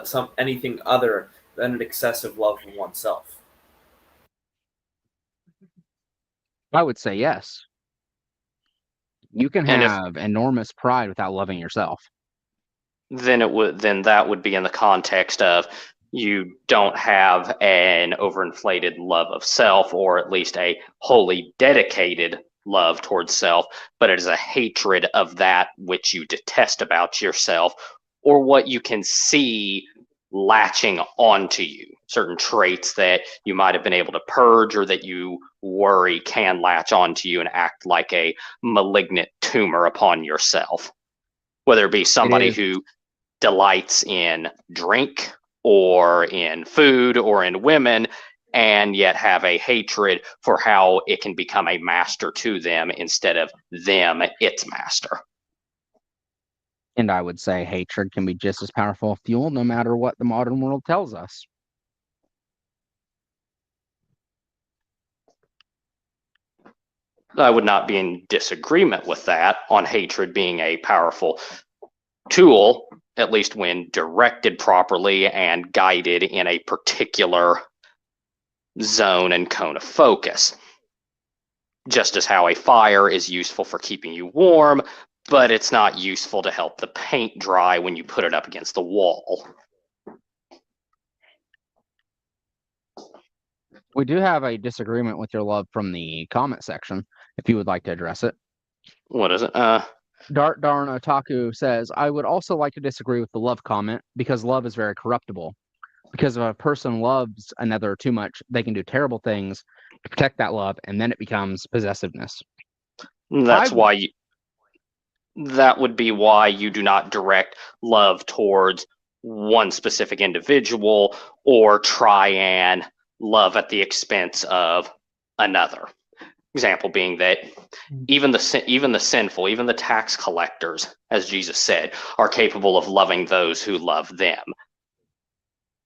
B: some anything other than an excessive love of oneself?
A: I would say yes. You can
E: And if
A: have enormous pride without loving yourself.
E: then that would be in the context of you don't have an overinflated love of self, or at least a wholly dedicated love towards self, but it is a hatred of that which you detest about yourself, or what you can see latching onto you, certain traits that you might have been able to purge or that you worry can latch onto you and act like a malignant tumor upon yourself, whether it be somebody who delights in drink or in food or in women, and yet have a hatred for how it can become a master to them instead of them its master.
A: And I would say hatred can be just as powerful a fuel no matter what the modern world tells us.
E: I would not be in disagreement with that on hatred being a powerful tool, at least when directed properly and guided in a particular zone and cone of focus. Just as how a fire is useful for keeping you warm, but it's not useful to help the paint dry when you put it up against the wall.
A: We do have a disagreement with your love from the comment section, if you would like to address it.
E: What is it?
A: Dart Darn Otaku says, I would also like to disagree with the love comment because love is very corruptible. Because if a person loves another too much, they can do terrible things to protect that love, and then it becomes possessiveness.
E: That's why that would be why you do not direct love towards one specific individual or try and love at the expense of another. Example being that even the sinful, even the tax collectors, as Jesus said, are capable of loving those who love them.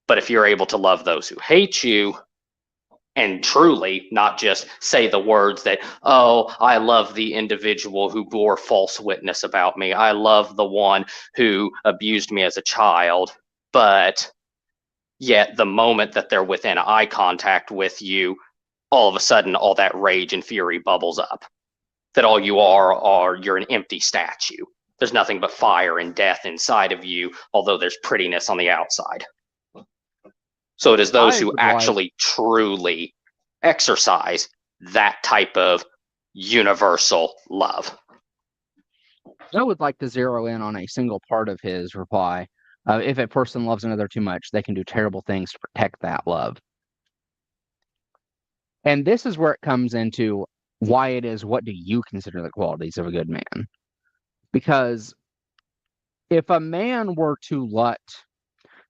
E: But if you're able to love those who hate you, and truly not just say the words that, oh, I love the individual who bore false witness about me, I love the one who abused me as a child, but yet the moment that they're within eye contact with you, all of a sudden all that rage and fury bubbles up. That all you are you're an empty statue. There's nothing but fire and death inside of you, although there's prettiness on the outside. So it is those who actually truly exercise that type of universal love.
A: I would like to zero in on a single part of his reply. If a person loves another too much, they can do terrible things to protect that love. And this is where it comes into why it is, what do you consider the qualities of a good man? Because if a man were to let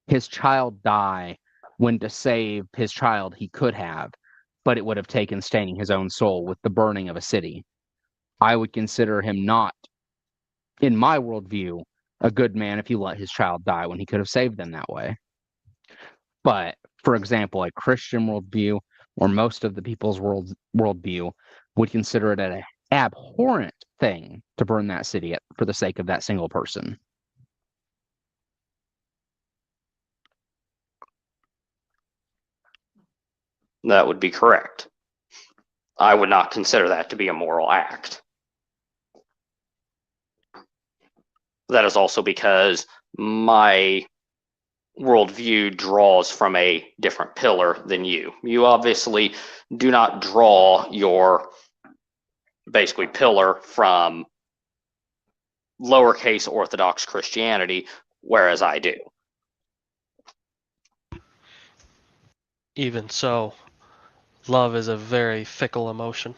A: his child die when to save his child he could have, but it would have taken staining his own soul with the burning of a city, I would consider him not, in my worldview, a good man if he let his child die when he could have saved them that way. But, for example, a Christian worldview, or most of the people's worldview, would consider it an abhorrent thing to burn that city for the sake of that single person.
E: That would be correct. I would not consider that to be a moral act. That is also because my worldview draws from a different pillar than you. You obviously do not draw your basically pillar from lowercase Orthodox Christianity, whereas I do.
D: Even so, love is a very fickle emotion.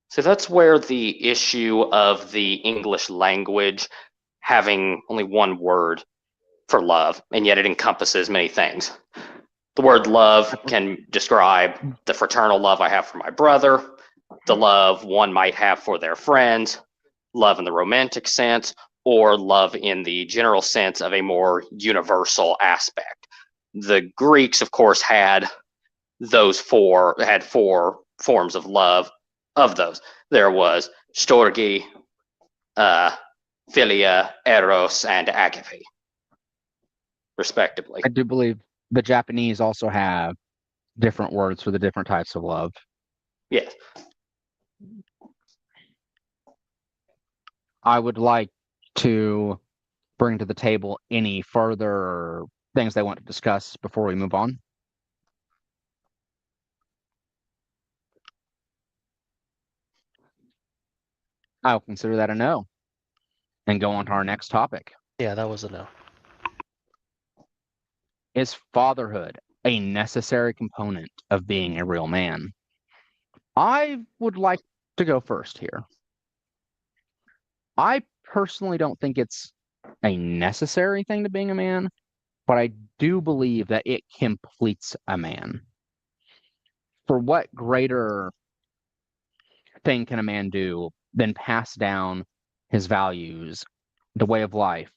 E: So that's where the issue of the English language having only one word for love, and yet it encompasses many things. The word love can describe the fraternal love I have for my brother, the love one might have for their friends, love in the romantic sense, or love in the general sense of a more universal aspect. The Greeks, of course, had four forms of love. Of those, there was storge, philia, eros, and agape, respectively.
A: I do believe the Japanese also have different words for the different types of love.
E: Yes.
A: I would like to bring to the table any further things they want to discuss before we move on. I'll consider that a no and go on to our next topic.
D: Yeah, that was a no.
A: Is fatherhood a necessary component of being a real man? I would like to go first here. I personally don't think it's a necessary thing to being a man, but I do believe that it completes a man. For what greater thing can a man do than pass down his values, the way of life,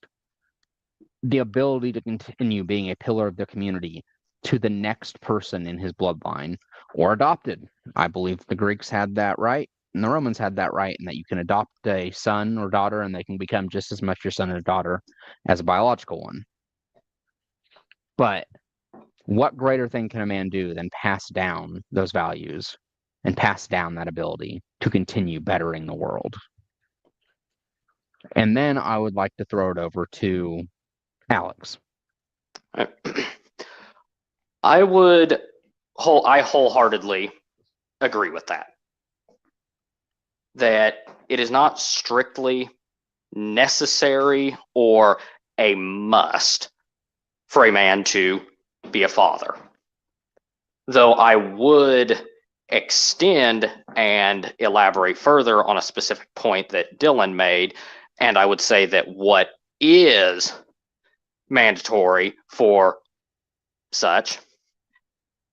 A: the ability to continue being a pillar of the community to the next person in his bloodline or adopted? I believe the Greeks had that right. and the Romans had that right, and that you can adopt a son or daughter, and they can become just as much your son or daughter as a biological one. But what greater thing can a man do than pass down those values and pass down that ability to continue bettering the world? And then I would like to throw it over to Alex.
E: I wholeheartedly agree with that. That it is not strictly necessary or a must for a man to be a father. Though I would extend and elaborate further on a specific point that Dylan made, and I would say that what is mandatory for such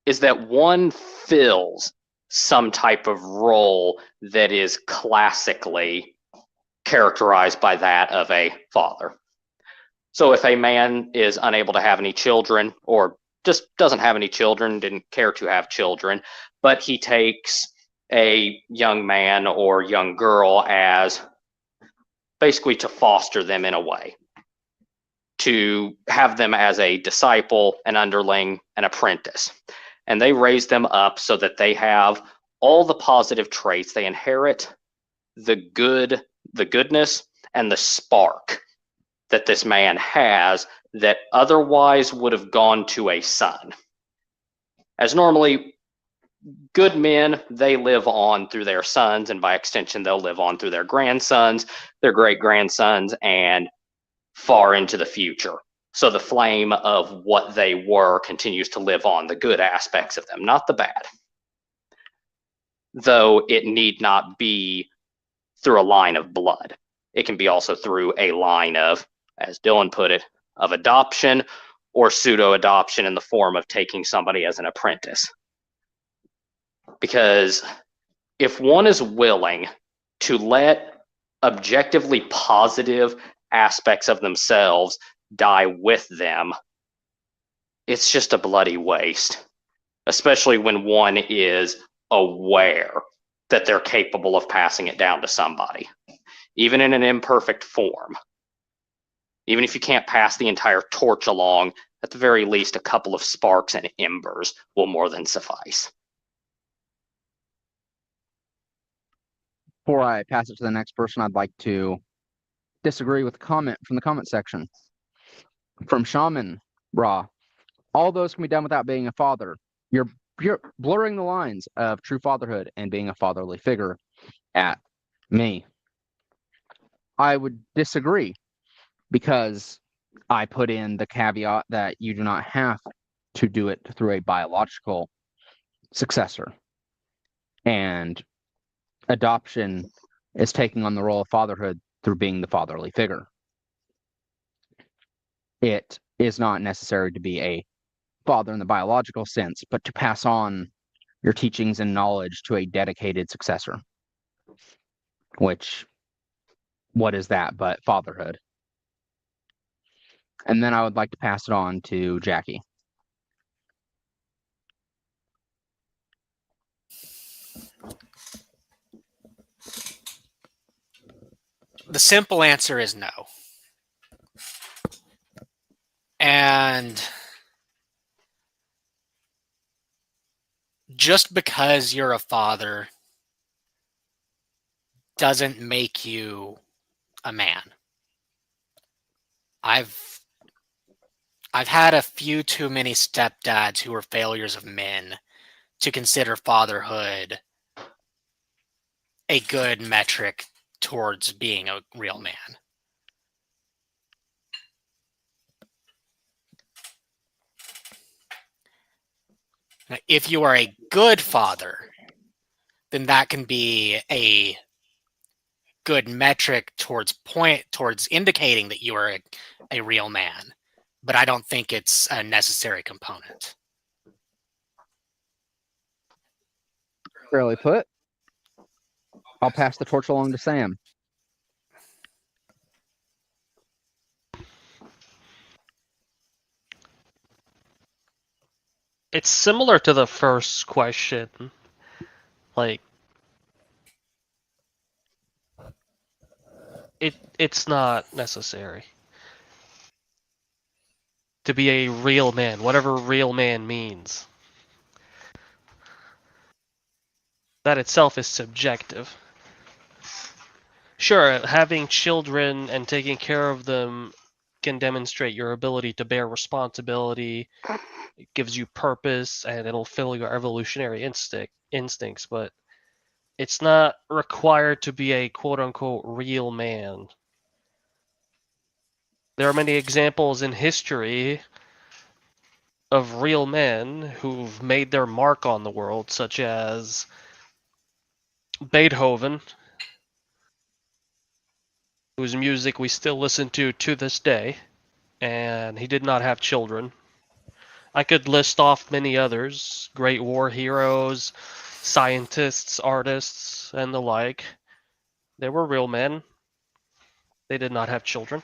E: is that one fills some type of role that is classically characterized by that of a father. So if a man is unable to have any children, or just doesn't have any children, didn't care to have children, but he takes a young man or young girl as basically to foster them in a way, to have them as a disciple, an underling, an apprentice. And they raise them up so that they have all the positive traits. They inherit the goodness and the spark that this man has that otherwise would have gone to a son. As normally, good men, they live on through their sons, and by extension, they'll live on through their grandsons, their great-grandsons, and far into the future. So the flame of what they were continues to live on, the good aspects of them, not the bad. Though it need not be through a line of blood. It can be also through a line of, as Dylan put it, of adoption or pseudo-adoption in the form of taking somebody as an apprentice. Because if one is willing to let objectively positive aspects of themselves die with them, it's just a bloody waste, especially when one is aware that they're capable of passing it down to somebody, even in an imperfect form. Even if you can't pass the entire torch along, at the very least, a couple of sparks and embers will more than suffice.
A: Before I pass it to the next person, I'd like to disagree with the comment from the comment section. From Shaman Raw, all those can be done without being a father. You're blurring the lines of true fatherhood and being a fatherly figure at me. I would disagree, because I put in the caveat that you do not have to do it through a biological successor. And adoption is taking on the role of fatherhood through being the fatherly figure. It is not necessary to be a father in the biological sense, but to pass on your teachings and knowledge to a dedicated successor. Which, what is that but fatherhood? And then I would like to pass it on to Jackie.
C: The simple answer is no. And just because you're a father doesn't make you a man. I've had a few too many stepdads who were failures of men to consider fatherhood a good metric towards being a real man. Now, if you are a good father, then that can be a good metric towards indicating that you are a real man. But I don't think it's a necessary component.
A: Fairly put. I'll pass the torch along to Sam.
D: It's similar to the first question. Like, it's not necessary to be a real man, whatever real man means. That itself is subjective. Sure, having children and taking care of them can demonstrate your ability to bear responsibility. It gives you purpose and it'll fill your evolutionary instincts, but it's not required to be a quote unquote real man. There are many examples in history of real men who've made their mark on the world, such as Beethoven, whose music we still listen to this day, and he did not have children. I could list off many others, great war heroes, scientists, artists, and the like. They were real men. They did not have children.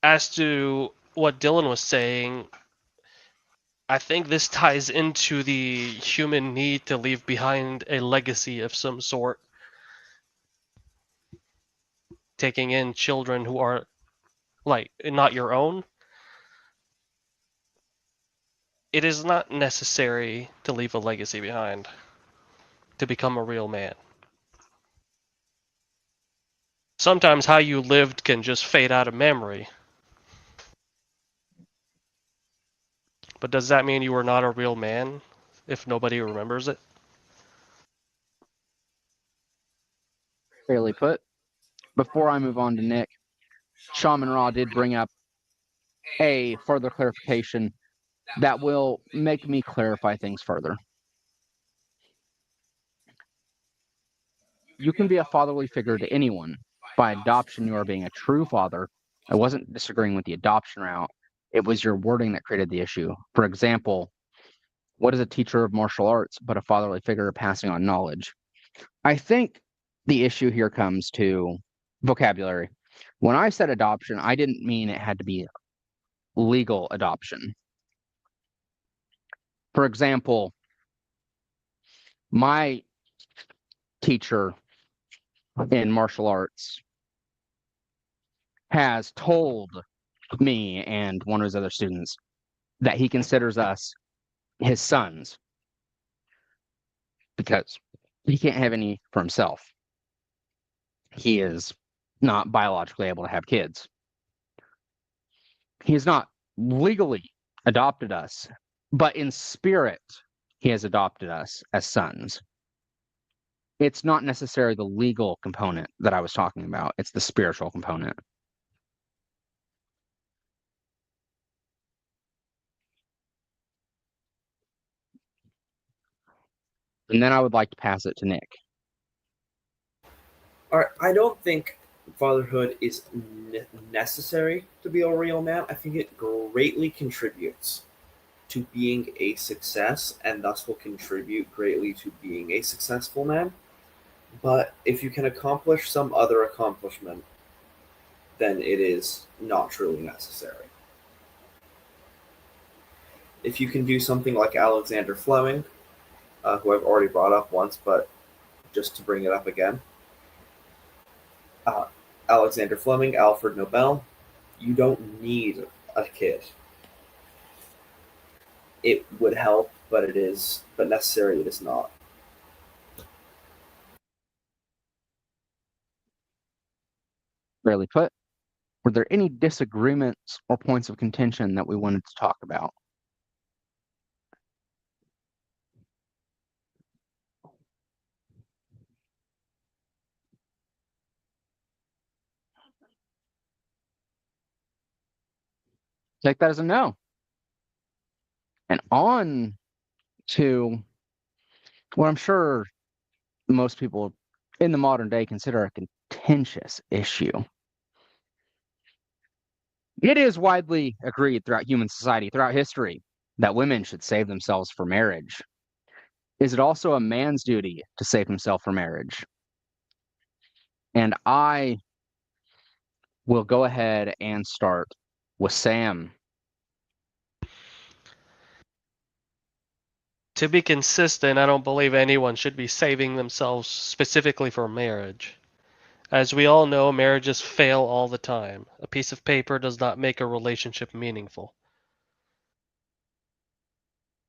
D: As to what Dylan was saying, I think this ties into the human need to leave behind a legacy of some sort. Taking in children who are, like, not your own. It is not necessary to leave a legacy behind to become a real man. Sometimes how you lived can just fade out of memory. But does that mean you were not a real man if nobody remembers it?
A: Fairly put. Before I move on to Nick, Shaman Ra did bring up a further clarification that will make me clarify things further. You can be a fatherly figure to anyone. By adoption, you are being a true father. I wasn't disagreeing with the adoption route. It was your wording that created the issue. For example, what is a teacher of martial arts but a fatherly figure passing on knowledge? I think the issue here comes to vocabulary. When I said adoption, I didn't mean it had to be legal adoption. For example, my teacher in martial arts has told me and one of his other students that he considers us his sons because he can't have any for himself. He is not biologically able to have kids. He has not legally adopted us, but in spirit, he has adopted us as sons. It's not necessarily the legal component that I was talking about, it's the spiritual component. And then I would like to pass it to Nick.
B: All right, I don't think fatherhood is necessary to be a real man. I think it greatly contributes to being a success and thus will contribute greatly to being a successful man. But if you can accomplish some other accomplishment, then it is not truly necessary. If you can do something like Alexander Fleming, who I've already brought up once, but just to bring it up again, uh, Alexander Fleming, Alfred Nobel, you don't need a kid. It would help, but necessary it is not.
A: Fairly put. Were there any disagreements or points of contention that we wanted to talk about? Take that as a no. And on to what I'm sure most people in the modern day consider a contentious issue. It is widely agreed throughout human society, throughout history, that women should save themselves for marriage. Is it also a man's duty to save himself for marriage? And I will go ahead and start with Sam.
D: To be consistent, I don't believe anyone should be saving themselves specifically for marriage. As we all know, marriages fail all the time. A piece of paper does not make a relationship meaningful.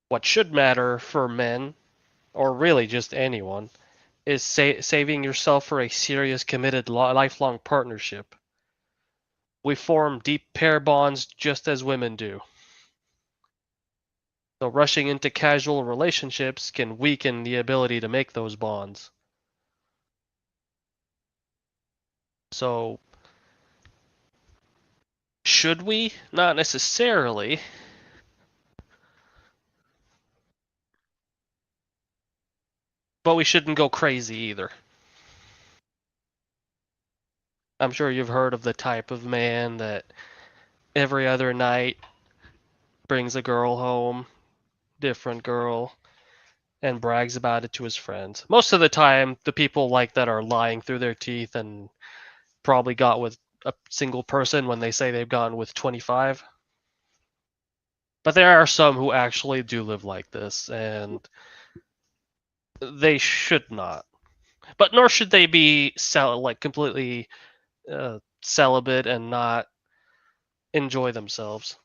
D: What should matter for men, or really just anyone, is saving yourself for a serious, committed, lifelong partnership. We form deep pair bonds just as women do. So rushing into casual relationships can weaken the ability to make those bonds. So, should we? Not necessarily. But we shouldn't go crazy either. I'm sure you've heard of the type of man that every other night brings a girl home, different girl, and brags about it to his friends. Most of the time, the people like that are lying through their teeth and probably got with a single person when they say they've gone with 25. But there are some who actually do live like this, and they should not. But nor should they be completely celibate and not enjoy themselves.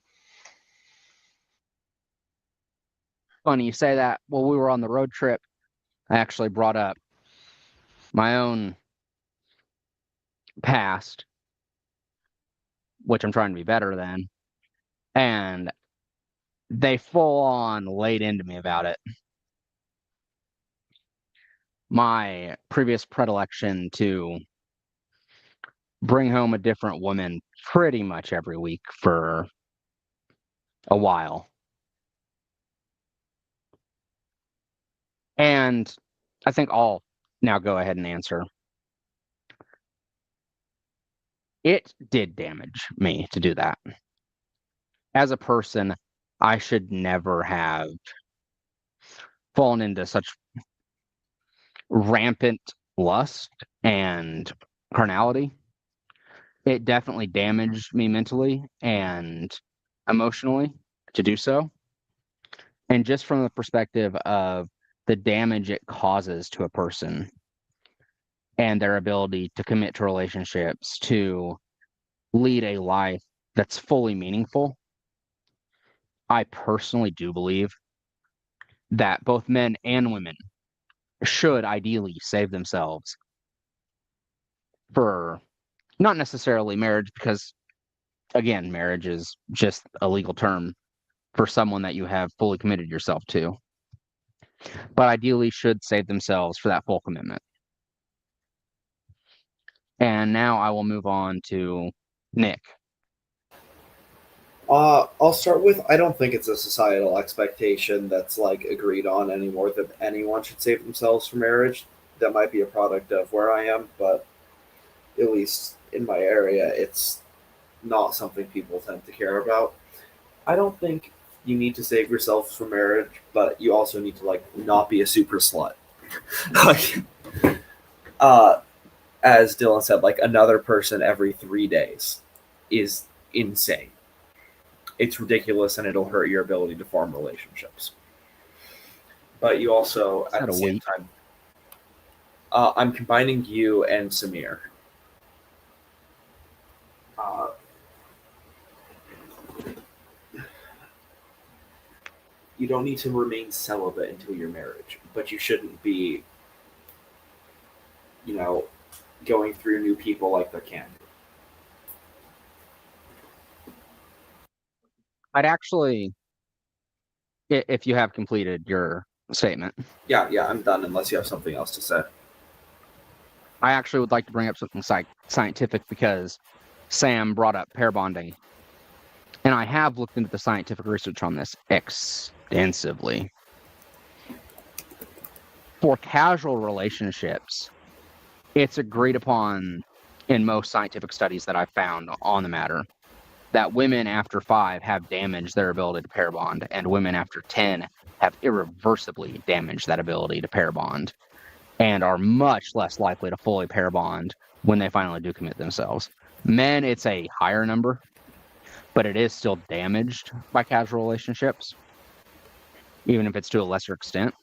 A: Funny you say that. While we were on the road trip, I actually brought up my own past, which I'm trying to be better than, and they full on laid into me about it. My previous predilection to bring home a different woman pretty much every week for a while. And I think I'll now go ahead and answer. It did damage me to do that. As a person, I should never have fallen into such rampant lust and carnality. It definitely damaged me mentally and emotionally to do so. And just from the perspective of the damage it causes to a person and their ability to commit to relationships, to lead a life that's fully meaningful, I personally do believe that both men and women should ideally save themselves for not necessarily marriage, because again, marriage is just a legal term for someone that you have fully committed yourself to, but ideally should save themselves for that full commitment. And now I will move on to Nick.
B: I'll start with I don't think it's a societal expectation that's like agreed on anymore that anyone should save themselves for marriage. That might be a product of where I am, but at least in my area, it's not something people tend to care about. I don't think you need to save yourself for marriage, but you also need to like not be a super slut. like, uh, as Dylan said, like another person every 3 days is insane. It's ridiculous and it'll hurt your ability to form relationships. But you also, at the same time, I'm combining you and Samir. You don't need to remain celibate until your marriage, but you shouldn't be, going through new people like they're candy.
A: I'd actually, if you have completed your statement.
B: Yeah, I'm done unless you have something else to say.
A: I actually would like to bring up something scientific because Sam brought up pair bonding. And I have looked into the scientific research on this extensively. For casual relationships, it's agreed upon in most scientific studies that I've found on the matter that women after 5 have damaged their ability to pair bond, and women after 10 have irreversibly damaged that ability to pair bond and are much less likely to fully pair bond when they finally do commit themselves. Men, it's a higher number, but it is still damaged by casual relationships. even if it's to a lesser extent.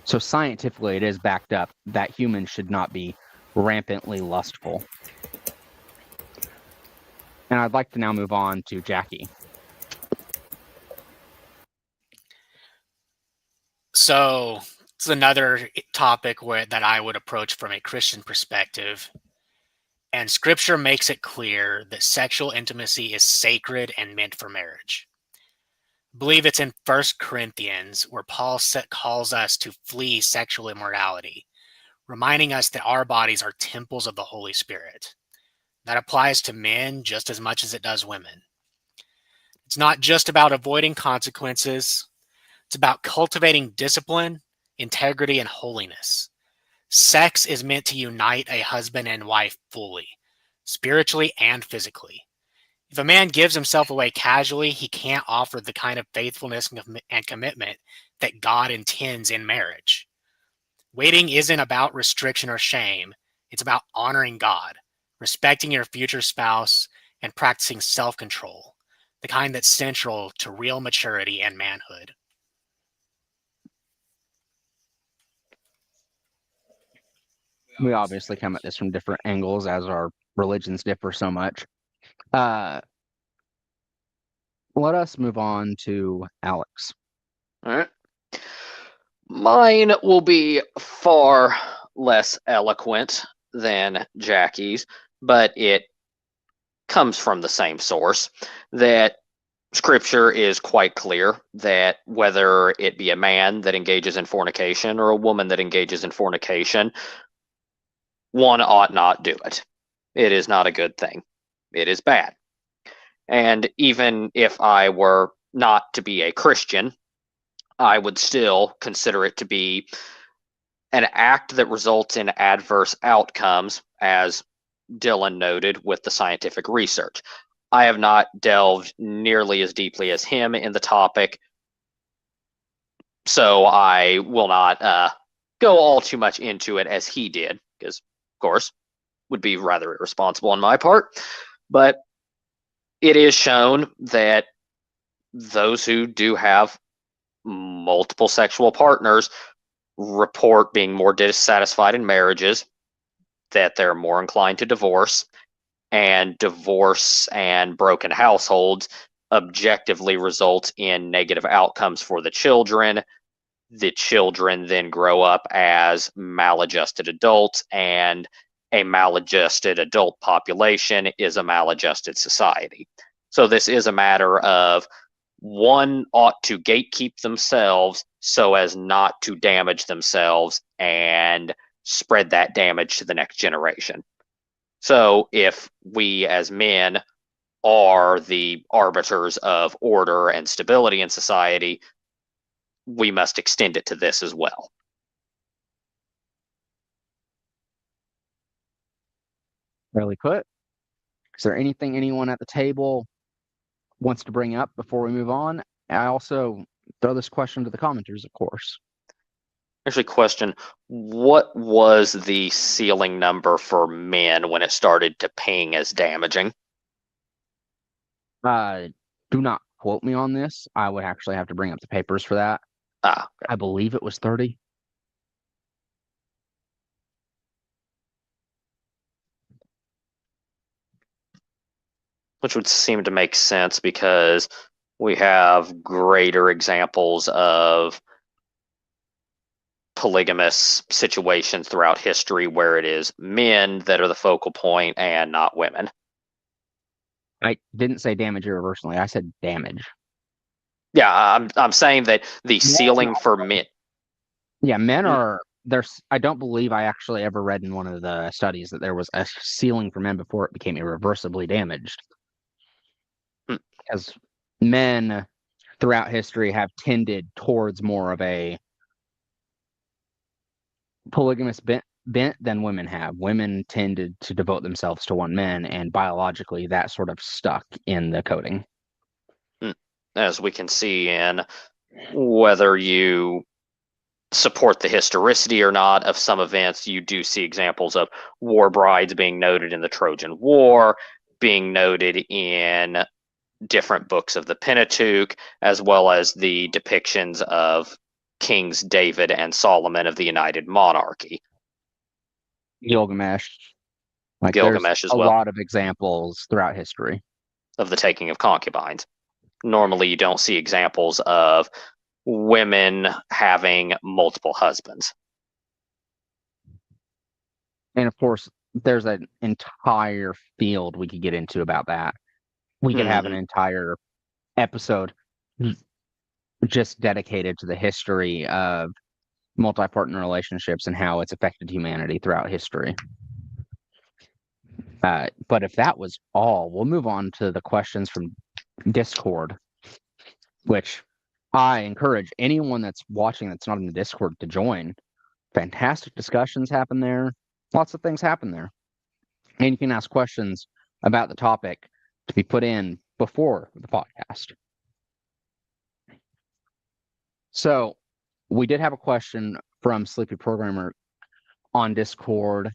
A: So scientifically, it is backed up that humans should not be rampantly lustful. And I'd like to now move on to Jackie.
C: So it's another topic that I would approach from a Christian perspective. And scripture makes it clear that sexual intimacy is sacred and meant for marriage. I believe it's in 1 Corinthians where Paul calls us to flee sexual immorality, reminding us that our bodies are temples of the Holy Spirit. That applies to men just as much as it does women. It's not just about avoiding consequences. It's about cultivating discipline, integrity, and holiness. Sex is meant to unite a husband and wife fully, spiritually and physically. If a man gives himself away casually, he can't offer the kind of faithfulness and commitment that God intends in marriage. Waiting isn't about restriction or shame. It's about honoring God, respecting your future spouse, and practicing self-control, the kind that's central to real maturity and manhood.
A: We obviously come at this from different angles as our religions differ so much. Let us move on to Alex.
E: All right. Mine will be far less eloquent than Jackie's, but it comes from the same source. That Scripture is quite clear that whether it be a man that engages in fornication or a woman that engages in fornication, one ought not do it. It is not a good thing. It is bad. And even if I were not to be a Christian, I would still consider it to be an act that results in adverse outcomes, as Dylan noted with the scientific research. I have not delved nearly as deeply as him in the topic, so I will not go all too much into it as he did, because, of course, would be rather irresponsible on my part. But it is shown that those who do have multiple sexual partners report being more dissatisfied in marriages, that they're more inclined to divorce, and divorce and broken households objectively result in negative outcomes for the children. The children then grow up as maladjusted adults, and a maladjusted adult population is a maladjusted society. So this is a matter of one ought to gatekeep themselves so as not to damage themselves and spread that damage to the next generation. So if we as men are the arbiters of order and stability in society, we must extend it to this as well.
A: Fairly put. Is there anything anyone at the table wants to bring up before we move on? I also throw this question to the commenters, of course.
E: Actually, question, what was the ceiling number for men when it started to ping as damaging?
A: Do not quote me on this. I would actually have to bring up the papers for that.
E: Okay.
A: I believe it was 30.
E: Which would seem to make sense because we have greater examples of polygamous situations throughout history where it is men that are the focal point and not women.
A: I didn't say damage irreversibly. I said damage.
E: Yeah, I'm saying that the ceiling for men.
A: Yeah, men are there's. I don't believe I actually ever read in one of the studies that there was a ceiling for men before it became irreversibly damaged. Because men throughout history have tended towards more of a polygamous bent than women have. Women tended to devote themselves to one man, and biologically that sort of stuck in the coding.
E: As we can see in whether you support the historicity or not of some events, you do see examples of war brides being noted in the Trojan War, being noted in different books of the Pentateuch, as well as the depictions of Kings David and Solomon of the United Monarchy.
A: Gilgamesh. Like there's
E: Gilgamesh as
A: a
E: well,
A: lot of examples throughout history.
E: of the taking of concubines. Normally, you don't see examples of women having multiple husbands.
A: And of course, there's an entire field we could get into about that. We could have an entire episode just dedicated to the history of multi-partner relationships and how it's affected humanity throughout history. But if that was all, we'll move on to the questions from Discord, which I encourage anyone that's watching that's not in the Discord to join. Fantastic discussions happen there. Lots of things happen there. And you can ask questions about the topic to be put in before the podcast. So we did have a question from Sleepy Programmer on Discord.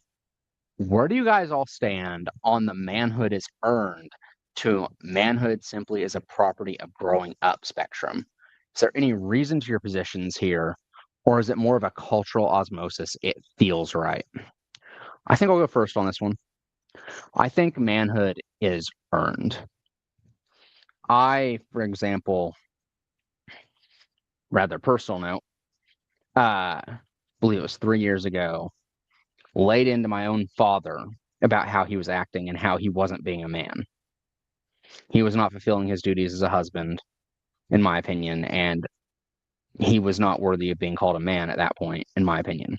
A: Where do you guys all stand on the manhood is earned to manhood simply is a property of growing up spectrum? Is there any reason to your positions here, or is it more of a cultural osmosis? It feels right. I think I'll go first on this one. I think manhood is earned. I, for example, rather personal note, believe it was 3 years ago, laid into my own father about how he was acting and how he wasn't being a man. He was not fulfilling his duties as a husband, in my opinion, and he was not worthy of being called a man at that point, in my opinion.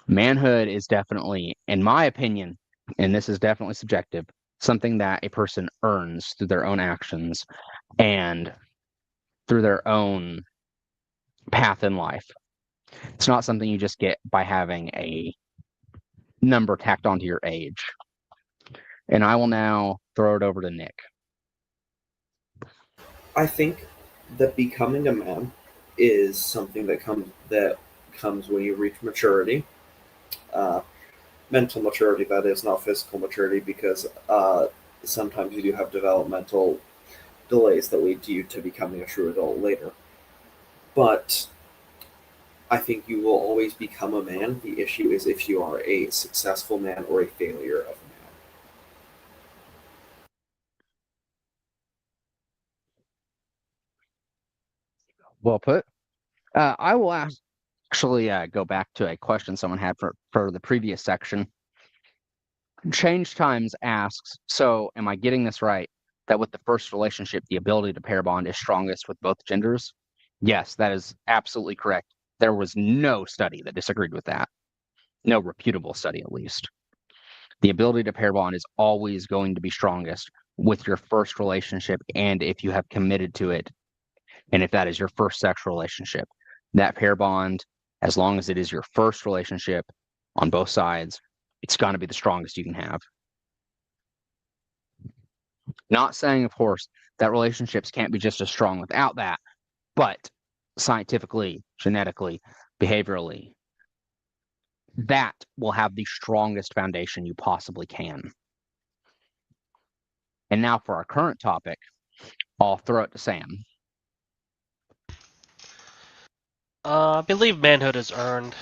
A: Manhood is definitely, in my opinion, and this is definitely subjective, something that a person earns through their own actions and through their own path in life. It's not something you just get by having a number tacked onto your age. And I will now throw it over to Nick.
B: I think that becoming a man is something that comes when you reach maturity, uh, mental maturity. That is not physical maturity, because sometimes you do have developmental delays that lead you to becoming a true adult later. But I think you will always become a man. The issue is if you are a successful man or a failure of a man.
A: Well put. I will actually go back to a question someone had for the previous section. Change Times asks, so am I getting this right? That with the first relationship, the ability to pair bond is strongest with both genders? Yes, that is absolutely correct. There was no study that disagreed with that. No reputable study, at least. The ability to pair bond is always going to be strongest with your first relationship, and if you have committed to it, and if that is your first sexual relationship, that pair bond, as long as it is your first relationship on both sides, it's going to be the strongest you can have. Not saying, of course, that relationships can't be just as strong without that, but scientifically, genetically, behaviorally, that will have the strongest foundation you possibly can. And now for our current topic, I'll throw it to Sam.
D: I believe manhood is earned.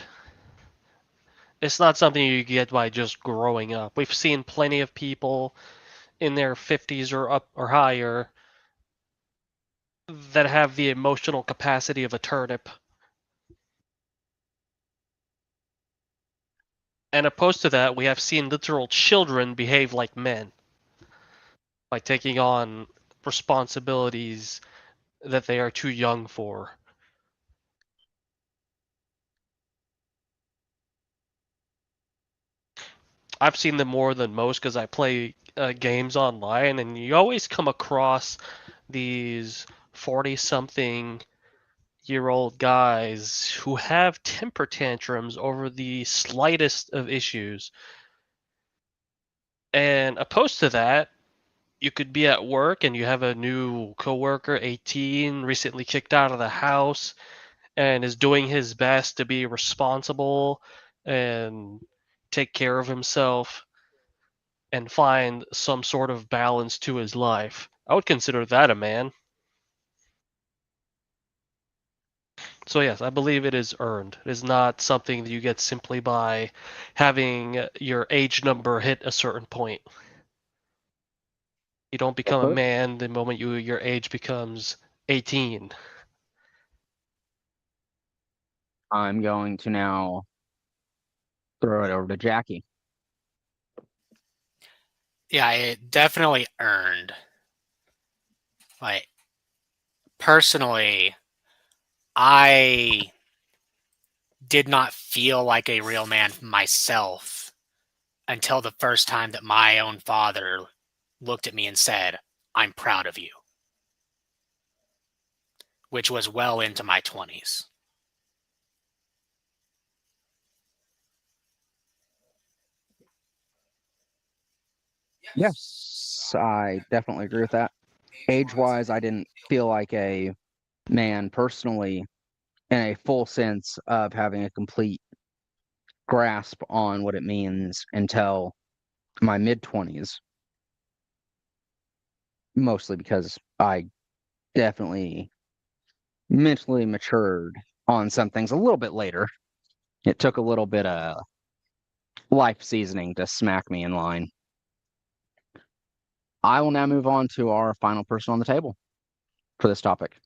D: It's not something you get by just growing up. We've seen plenty of people in their 50s or up or higher that have the emotional capacity of a turnip. And opposed to that, we have seen literal children behave like men by taking on responsibilities that they are too young for. I've seen them more than most because I play games online, and you always come across these 40-something year old guys who have temper tantrums over the slightest of issues. And opposed to that, you could be at work and you have a new coworker, 18, recently kicked out of the house, and is doing his best to be responsible and take care of himself. and find some sort of balance to his life. I would consider that a man. So yes, I believe it is earned. It is not something that you get simply by having your age number hit a certain point. You don't become a
A: put.
D: man the moment your age becomes 18.
A: I'm going to now throw it over to Jackie.
C: Yeah, it definitely earned. Like, personally, I did not feel like a real man myself until the first time that my own father looked at me and said, "I'm proud of you," which was well into my 20s.
A: Yes, I definitely agree with that. Age-wise, I didn't feel like a man personally in a full sense of having a complete grasp on what it means until my mid-20s, mostly because I definitely mentally matured on some things a little bit later. It took a little bit of life seasoning to smack me in line. I will now move on to our final person on the table for this topic.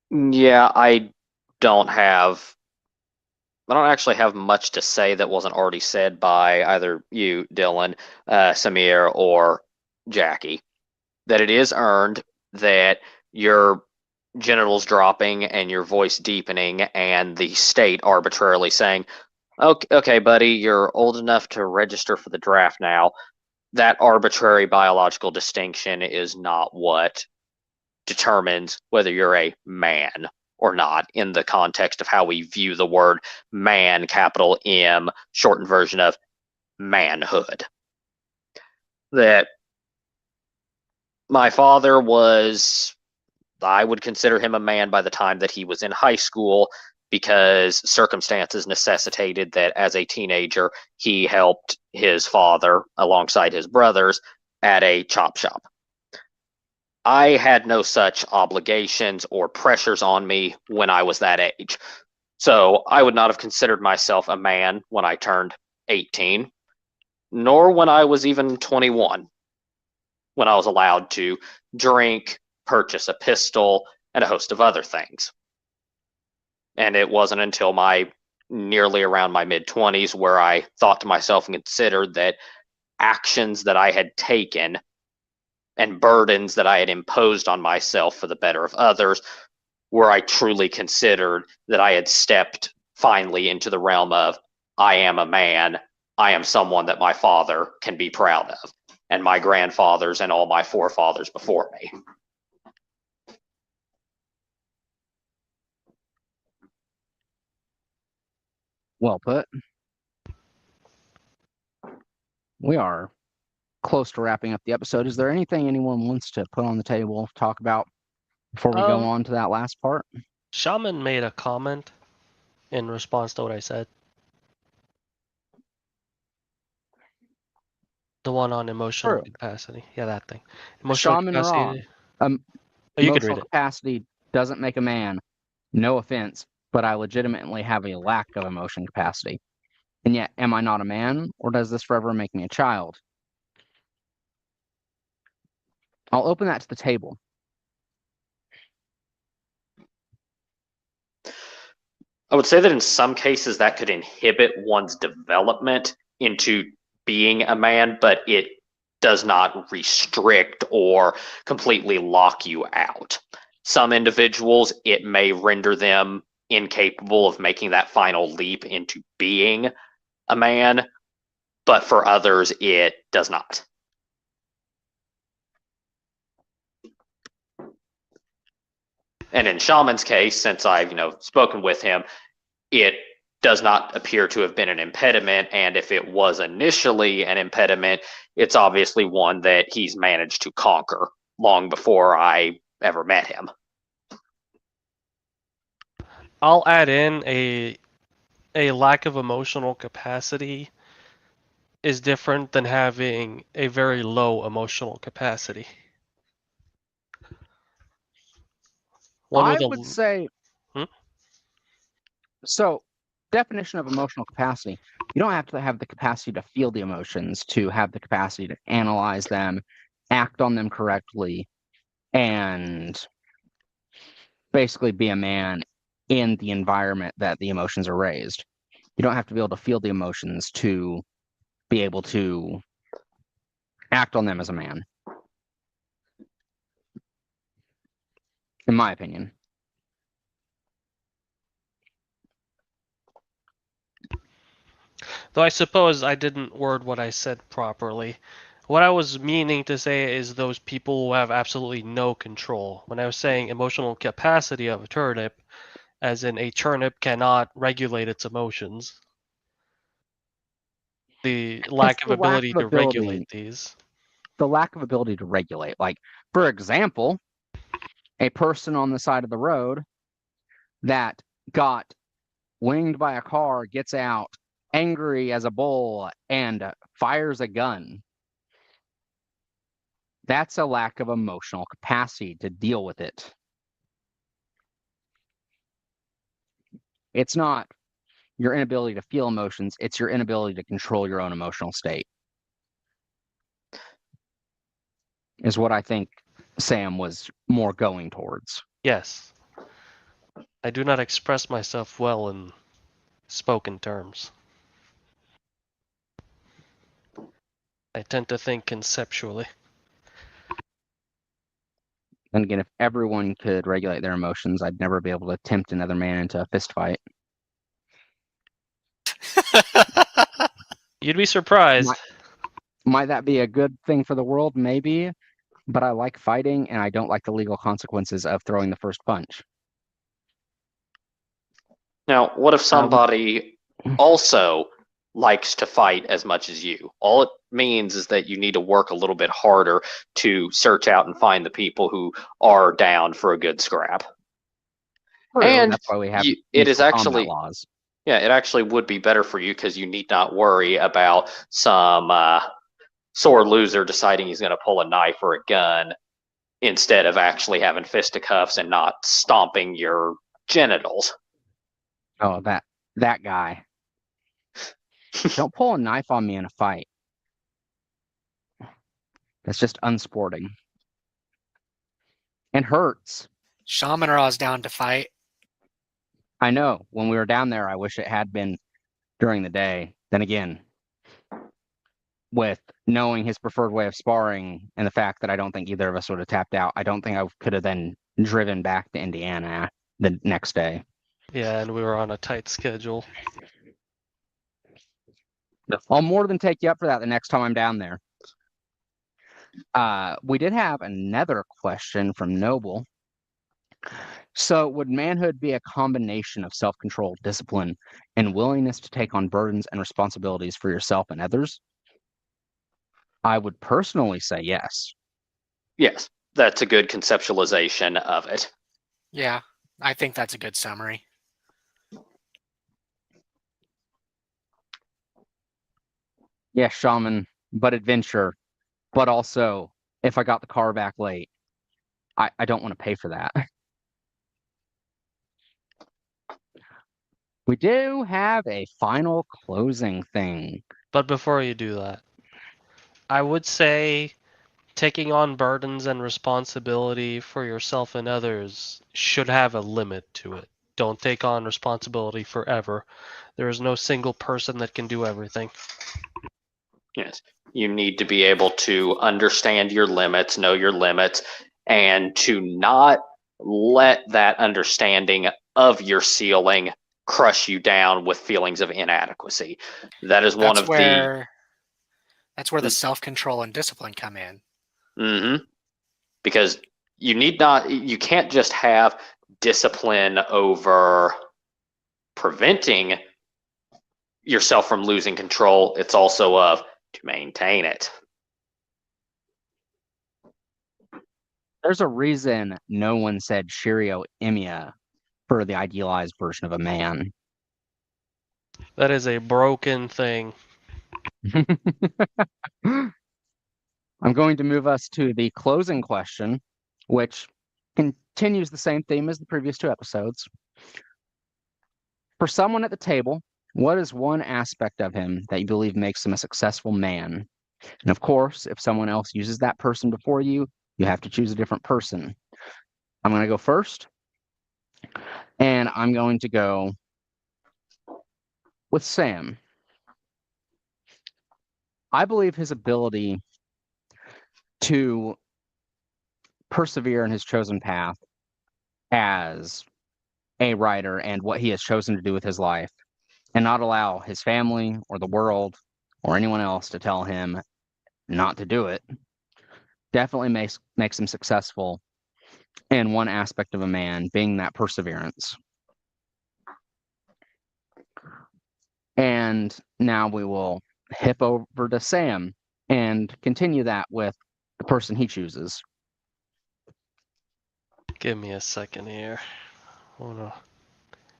E: Yeah, don't have I don't actually have much to say that wasn't already said by either you, Dylan, Samir, or Jackie. That it is earned, that your genitals dropping and your voice deepening, and the state arbitrarily saying, okay, buddy, you're old enough to register for the draft now. That arbitrary biological distinction is not what determines whether you're a man or not in the context of how we view the word man, capital M, shortened version of manhood. That my father was, I would consider him a man by the time that he was in high school, because circumstances necessitated that as a teenager he helped his father alongside his brothers at a chop shop. I had no such obligations or pressures on me when I was that age. So I would not have considered myself a man when I turned 18, nor when I was even 21, when I was allowed to drink, purchase a pistol, and a host of other things. And it wasn't until my nearly around my mid 20s where I thought to myself and considered that actions that I had taken and burdens that I had imposed on myself for the better of others, where I truly considered that I had stepped finally into the realm of, I am a man, I am someone that my father can be proud of, and my grandfathers and all my forefathers before me.
A: Well put. We are close to wrapping up the episode. Is there anything anyone wants to put on the table, talk about before we go on to that last part?
D: Shaman made a comment in response to what I said. The one on emotional
A: True.
D: capacity. Yeah, that thing. Emotional
A: Shaman
D: capacity.
A: wrong.
D: Oh, you could
A: Emotional
D: read it.
A: capacity doesn't make a man. No offense, but I legitimately have a lack of emotion capacity. And yet, am I not a man, or does this forever make me a child? I'll open that to the table.
E: I would say that in some cases that could inhibit one's development into being a man, but it does not restrict or completely lock you out. Some individuals, it may render them incapable of making that final leap into being a man, but for others, it does not. And in Shaman's case, since I've spoken with him, it does not appear to have been an impediment. And if it was initially an impediment, it's obviously one that he's managed to conquer long before I ever met him.
D: I'll add in a lack of emotional capacity is different than having a very low emotional capacity. One
A: I
D: with a
A: would say
D: Hmm?
A: so. Definition of emotional capacity. You don't have to have the capacity to feel the emotions, to have the capacity to analyze them, act on them correctly, and basically be a man in the environment that the emotions are raised. You don't have to be able to feel the emotions to be able to act on them as a man, in my opinion.
D: Though I suppose I didn't word what I said properly. What I was meaning to say is those people who have absolutely no control. When I was saying emotional capacity of a turnip, as in a turnip cannot regulate its emotions, the
A: It's
D: lack of
A: the lack
D: ability
A: of
D: to regulate
A: ability,
D: these.
A: the lack of ability to regulate. Like, for example, a person on the side of the road that got winged by a car gets out angry as a bull and fires a gun. That's a lack of emotional capacity to deal with it. It's not your inability to feel emotions, it's your inability to control your own emotional state, is what I think Sam was more going towards.
D: Yes. I do not express myself well in spoken terms. I tend to think conceptually.
A: And again, if everyone could regulate their emotions, I'd never be able to tempt another man into a fist fight.
D: You'd be surprised.
A: Might that be a good thing for the world? Maybe. But I like fighting and I don't like the legal consequences of throwing the first punch.
E: Now, what if
A: would-
E: somebody also likes to fight as much as you? All it means is that you need to work a little bit harder to search out and find the people who are down for a good scrap.
A: True,
E: And
A: that's why we have
E: it is
A: mutual combat
E: actually,
A: laws.
E: yeah, it actually would be better for you because you need not worry about some sore loser deciding he's going to pull a knife or a gun instead of actually having fisticuffs and not stomping your genitals.
A: Oh, that guy. Don't pull a knife on me in a fight. That's just unsporting. And hurts.
C: Shaman Ra's down to fight.
A: I know. When we were down there, I wish it had been during the day. Then again, with knowing his preferred way of sparring and the fact that I don't think either of us would have tapped out, I don't think I could have then driven back to Indiana the next day.
D: Yeah, and we were on a tight schedule.
A: I'll more than take you up for that the next time I'm down there. We did have another question from Noble. So, would manhood be a combination of self control, discipline, and willingness to take on burdens and responsibilities for yourself and others? I would personally say yes.
E: Yes, that's a good conceptualization of it.
C: Yeah, I think that's a good summary.
A: Yes, shaman, but adventure, but also if I got the car back late, I don't want to pay for that. We do have a final closing thing.
D: But before you do that, I would say taking on burdens and responsibility for yourself and others should have a limit to it. Don't take on responsibility forever. There is no single person that can do everything.
E: Yes, you need to be able to understand your limits, know your limits, and to not let that understanding of your ceiling crush you down with feelings of inadequacy. That is one
C: That's
E: of
C: where the
E: Mm.
C: self-control and discipline come in.
E: Because you can't just have discipline over preventing yourself from losing control. It's also of to maintain it.
A: There's a reason no one said Shirio Imia for the idealized version of a man.
D: That is a broken thing.
A: I'm going to move us to the closing question, which continues the same theme as the previous two episodes. For someone at the table, what is one aspect of him that you believe makes him a successful man? And of course, if someone else uses that person before you, you have to choose a different person. I'm going to go first, and I'm going to go with Sam. I believe his ability to persevere in his chosen path as a writer and what he has chosen to do with his life, and not allow his family or the world or anyone else to tell him not to do it, definitely makes him successful in one aspect of a man, being that perseverance. And now we will hip over to Sam and continue that with the person he chooses.
D: Give me a second here. I wanna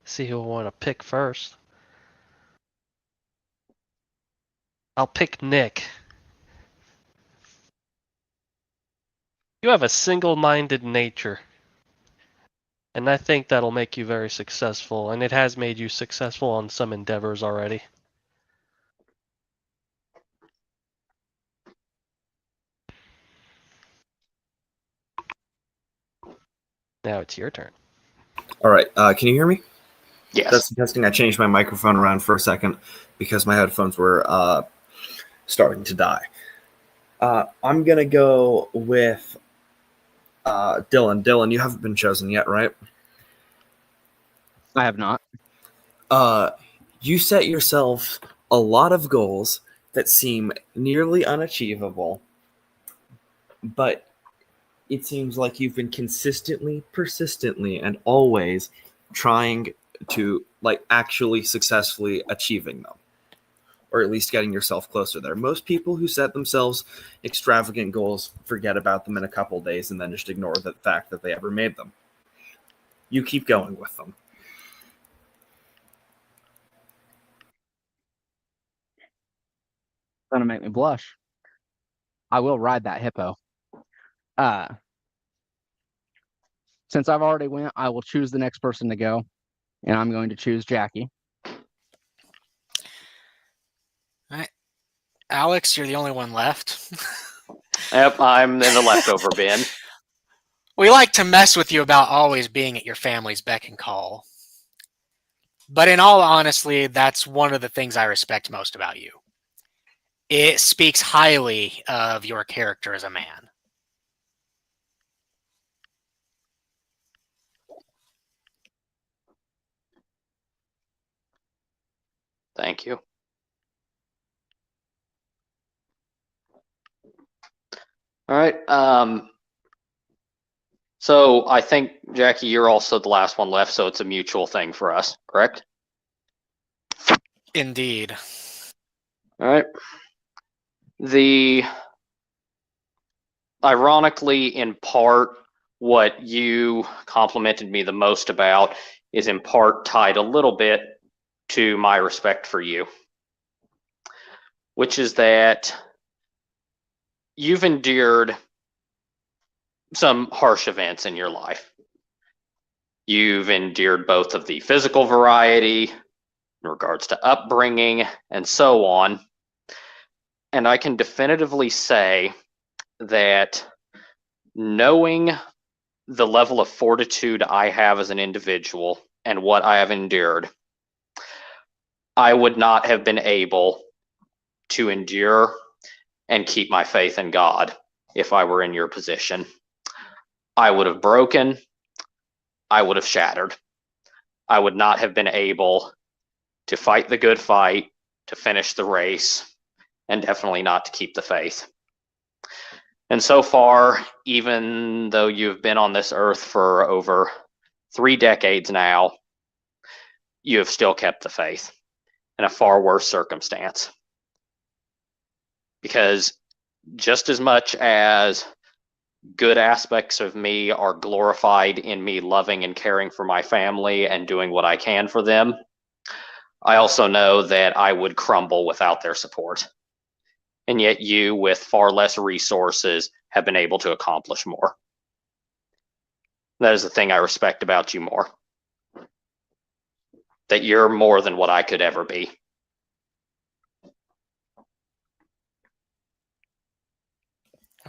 D: see who I want to pick first. I'll pick Nick. You have a single-minded nature. And I think that'll make you very successful, and it has made you successful on some endeavors already. Now it's your turn.
B: All right. Can you hear me?
E: Yes.
B: That's testing. I changed my microphone around for a second because my headphones were starting to die. I'm going to go with Dylan. Dylan, you haven't been chosen yet, right?
A: I have not.
B: You set yourself a lot of goals that seem nearly unachievable, but it seems like you've been consistently, persistently, and always trying to actually successfully achieving them, or at least getting yourself closer there. Most people who set themselves extravagant goals forget about them in a couple days and then just ignore the fact that they ever made them. You keep going with them.
A: Gonna make me blush. I will ride that hippo. Since I've already went, I will choose the next person to go, and I'm going to choose Jackie.
C: All right. Alex, you're the only one left.
E: Yep, I'm in the leftover bin.
C: We like to mess with you about always being at your family's beck and call. But in all honesty, that's one of the things I respect most about you. It speaks highly of your character as a man.
E: Thank you. All right. So I think, Jackie, you're also the last one left, so it's a mutual thing for us, correct?
C: Indeed.
E: All right. Ironically, in part, what you complimented me the most about is in part tied a little bit to my respect for you, which is that you've endured some harsh events in your life. You've endured both of the physical variety in regards to upbringing and so on. And I can definitively say that knowing the level of fortitude I have as an individual and what I have endured, I would not have been able to endure and keep my faith in God if I were in your position. I would have broken. I would have shattered. I would not have been able to fight the good fight, to finish the race, and definitely not to keep the faith. And so far, even though you've been on this earth for over 3 decades now, you have still kept the faith in a far worse circumstance. Because just as much as good aspects of me are glorified in me loving and caring for my family and doing what I can for them, I also know that I would crumble without their support. and yet you, with far less resources, have been able to accomplish more. That is the thing I respect about you more. That you're more than what I could ever be.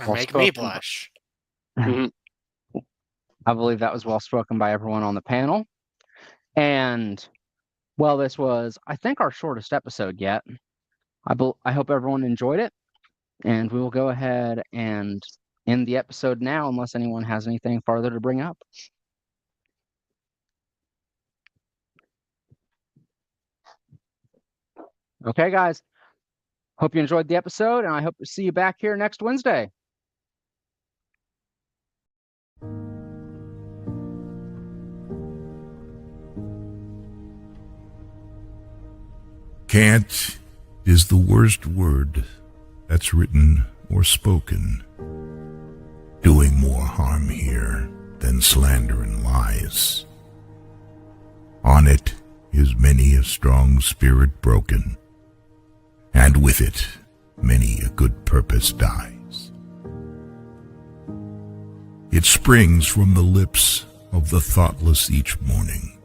C: Or make me blush.
E: Mhm.
A: I believe that was well spoken by everyone on the panel. And well, this was, I think, our shortest episode yet. I hope everyone enjoyed it. And we will go ahead and end the episode now unless anyone has anything further to bring up. Okay, guys. Hope you enjoyed the episode, and I hope to see you back here next Wednesday.
F: Can't is the worst word that's written or spoken, doing more harm here than slander and lies. On it is many a strong spirit broken, and with it many a good purpose dies. It springs from the lips of the thoughtless each morning,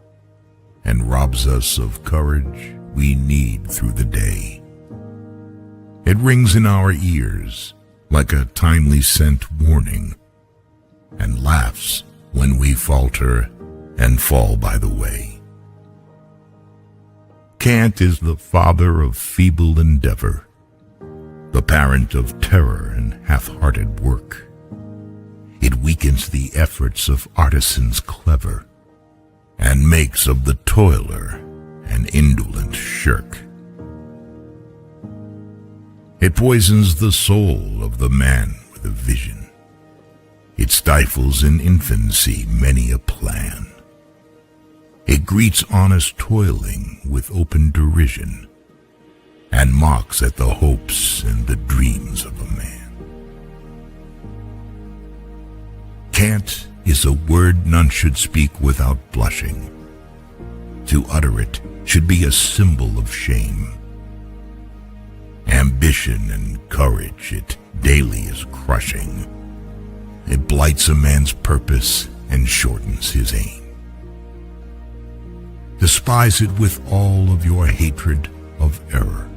F: and robs us of courage we need through the day. It rings in our ears like a timely sent warning, and laughs when we falter and fall by the way. Cant is the father of feeble endeavor, the parent of terror and half-hearted work. It weakens the efforts of artisans clever, and makes of the toiler an indolent shirk. It poisons the soul of the man with a vision. It stifles in infancy many a plan. It greets honest toiling with open derision, and mocks at the hopes and the dreams of a man. Cant is a word none should speak without blushing. To utter it should be a symbol of shame. Ambition and courage it daily is crushing. It blights a man's purpose and shortens his aim. Despise it with all of your hatred of error.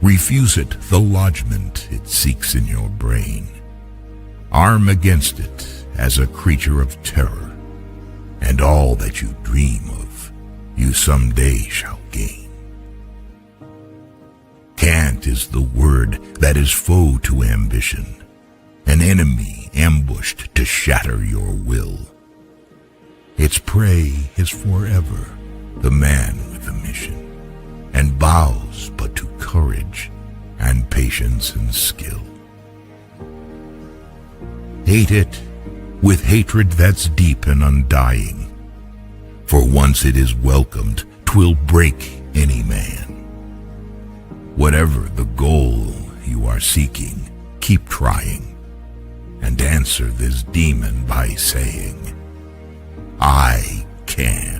F: Refuse it the lodgment it seeks in your brain. Arm against it as a creature of terror, and all that you dream of you someday shall gain. Cant is the word that is foe to ambition, an enemy ambushed to shatter your will. Its prey is forever the man with a mission, and bows but to courage and patience and skill. Hate it with hatred that's deep and undying, for once it is welcomed, 'twill break any man. Whatever the goal you are seeking, keep trying, and answer this demon by saying, I can.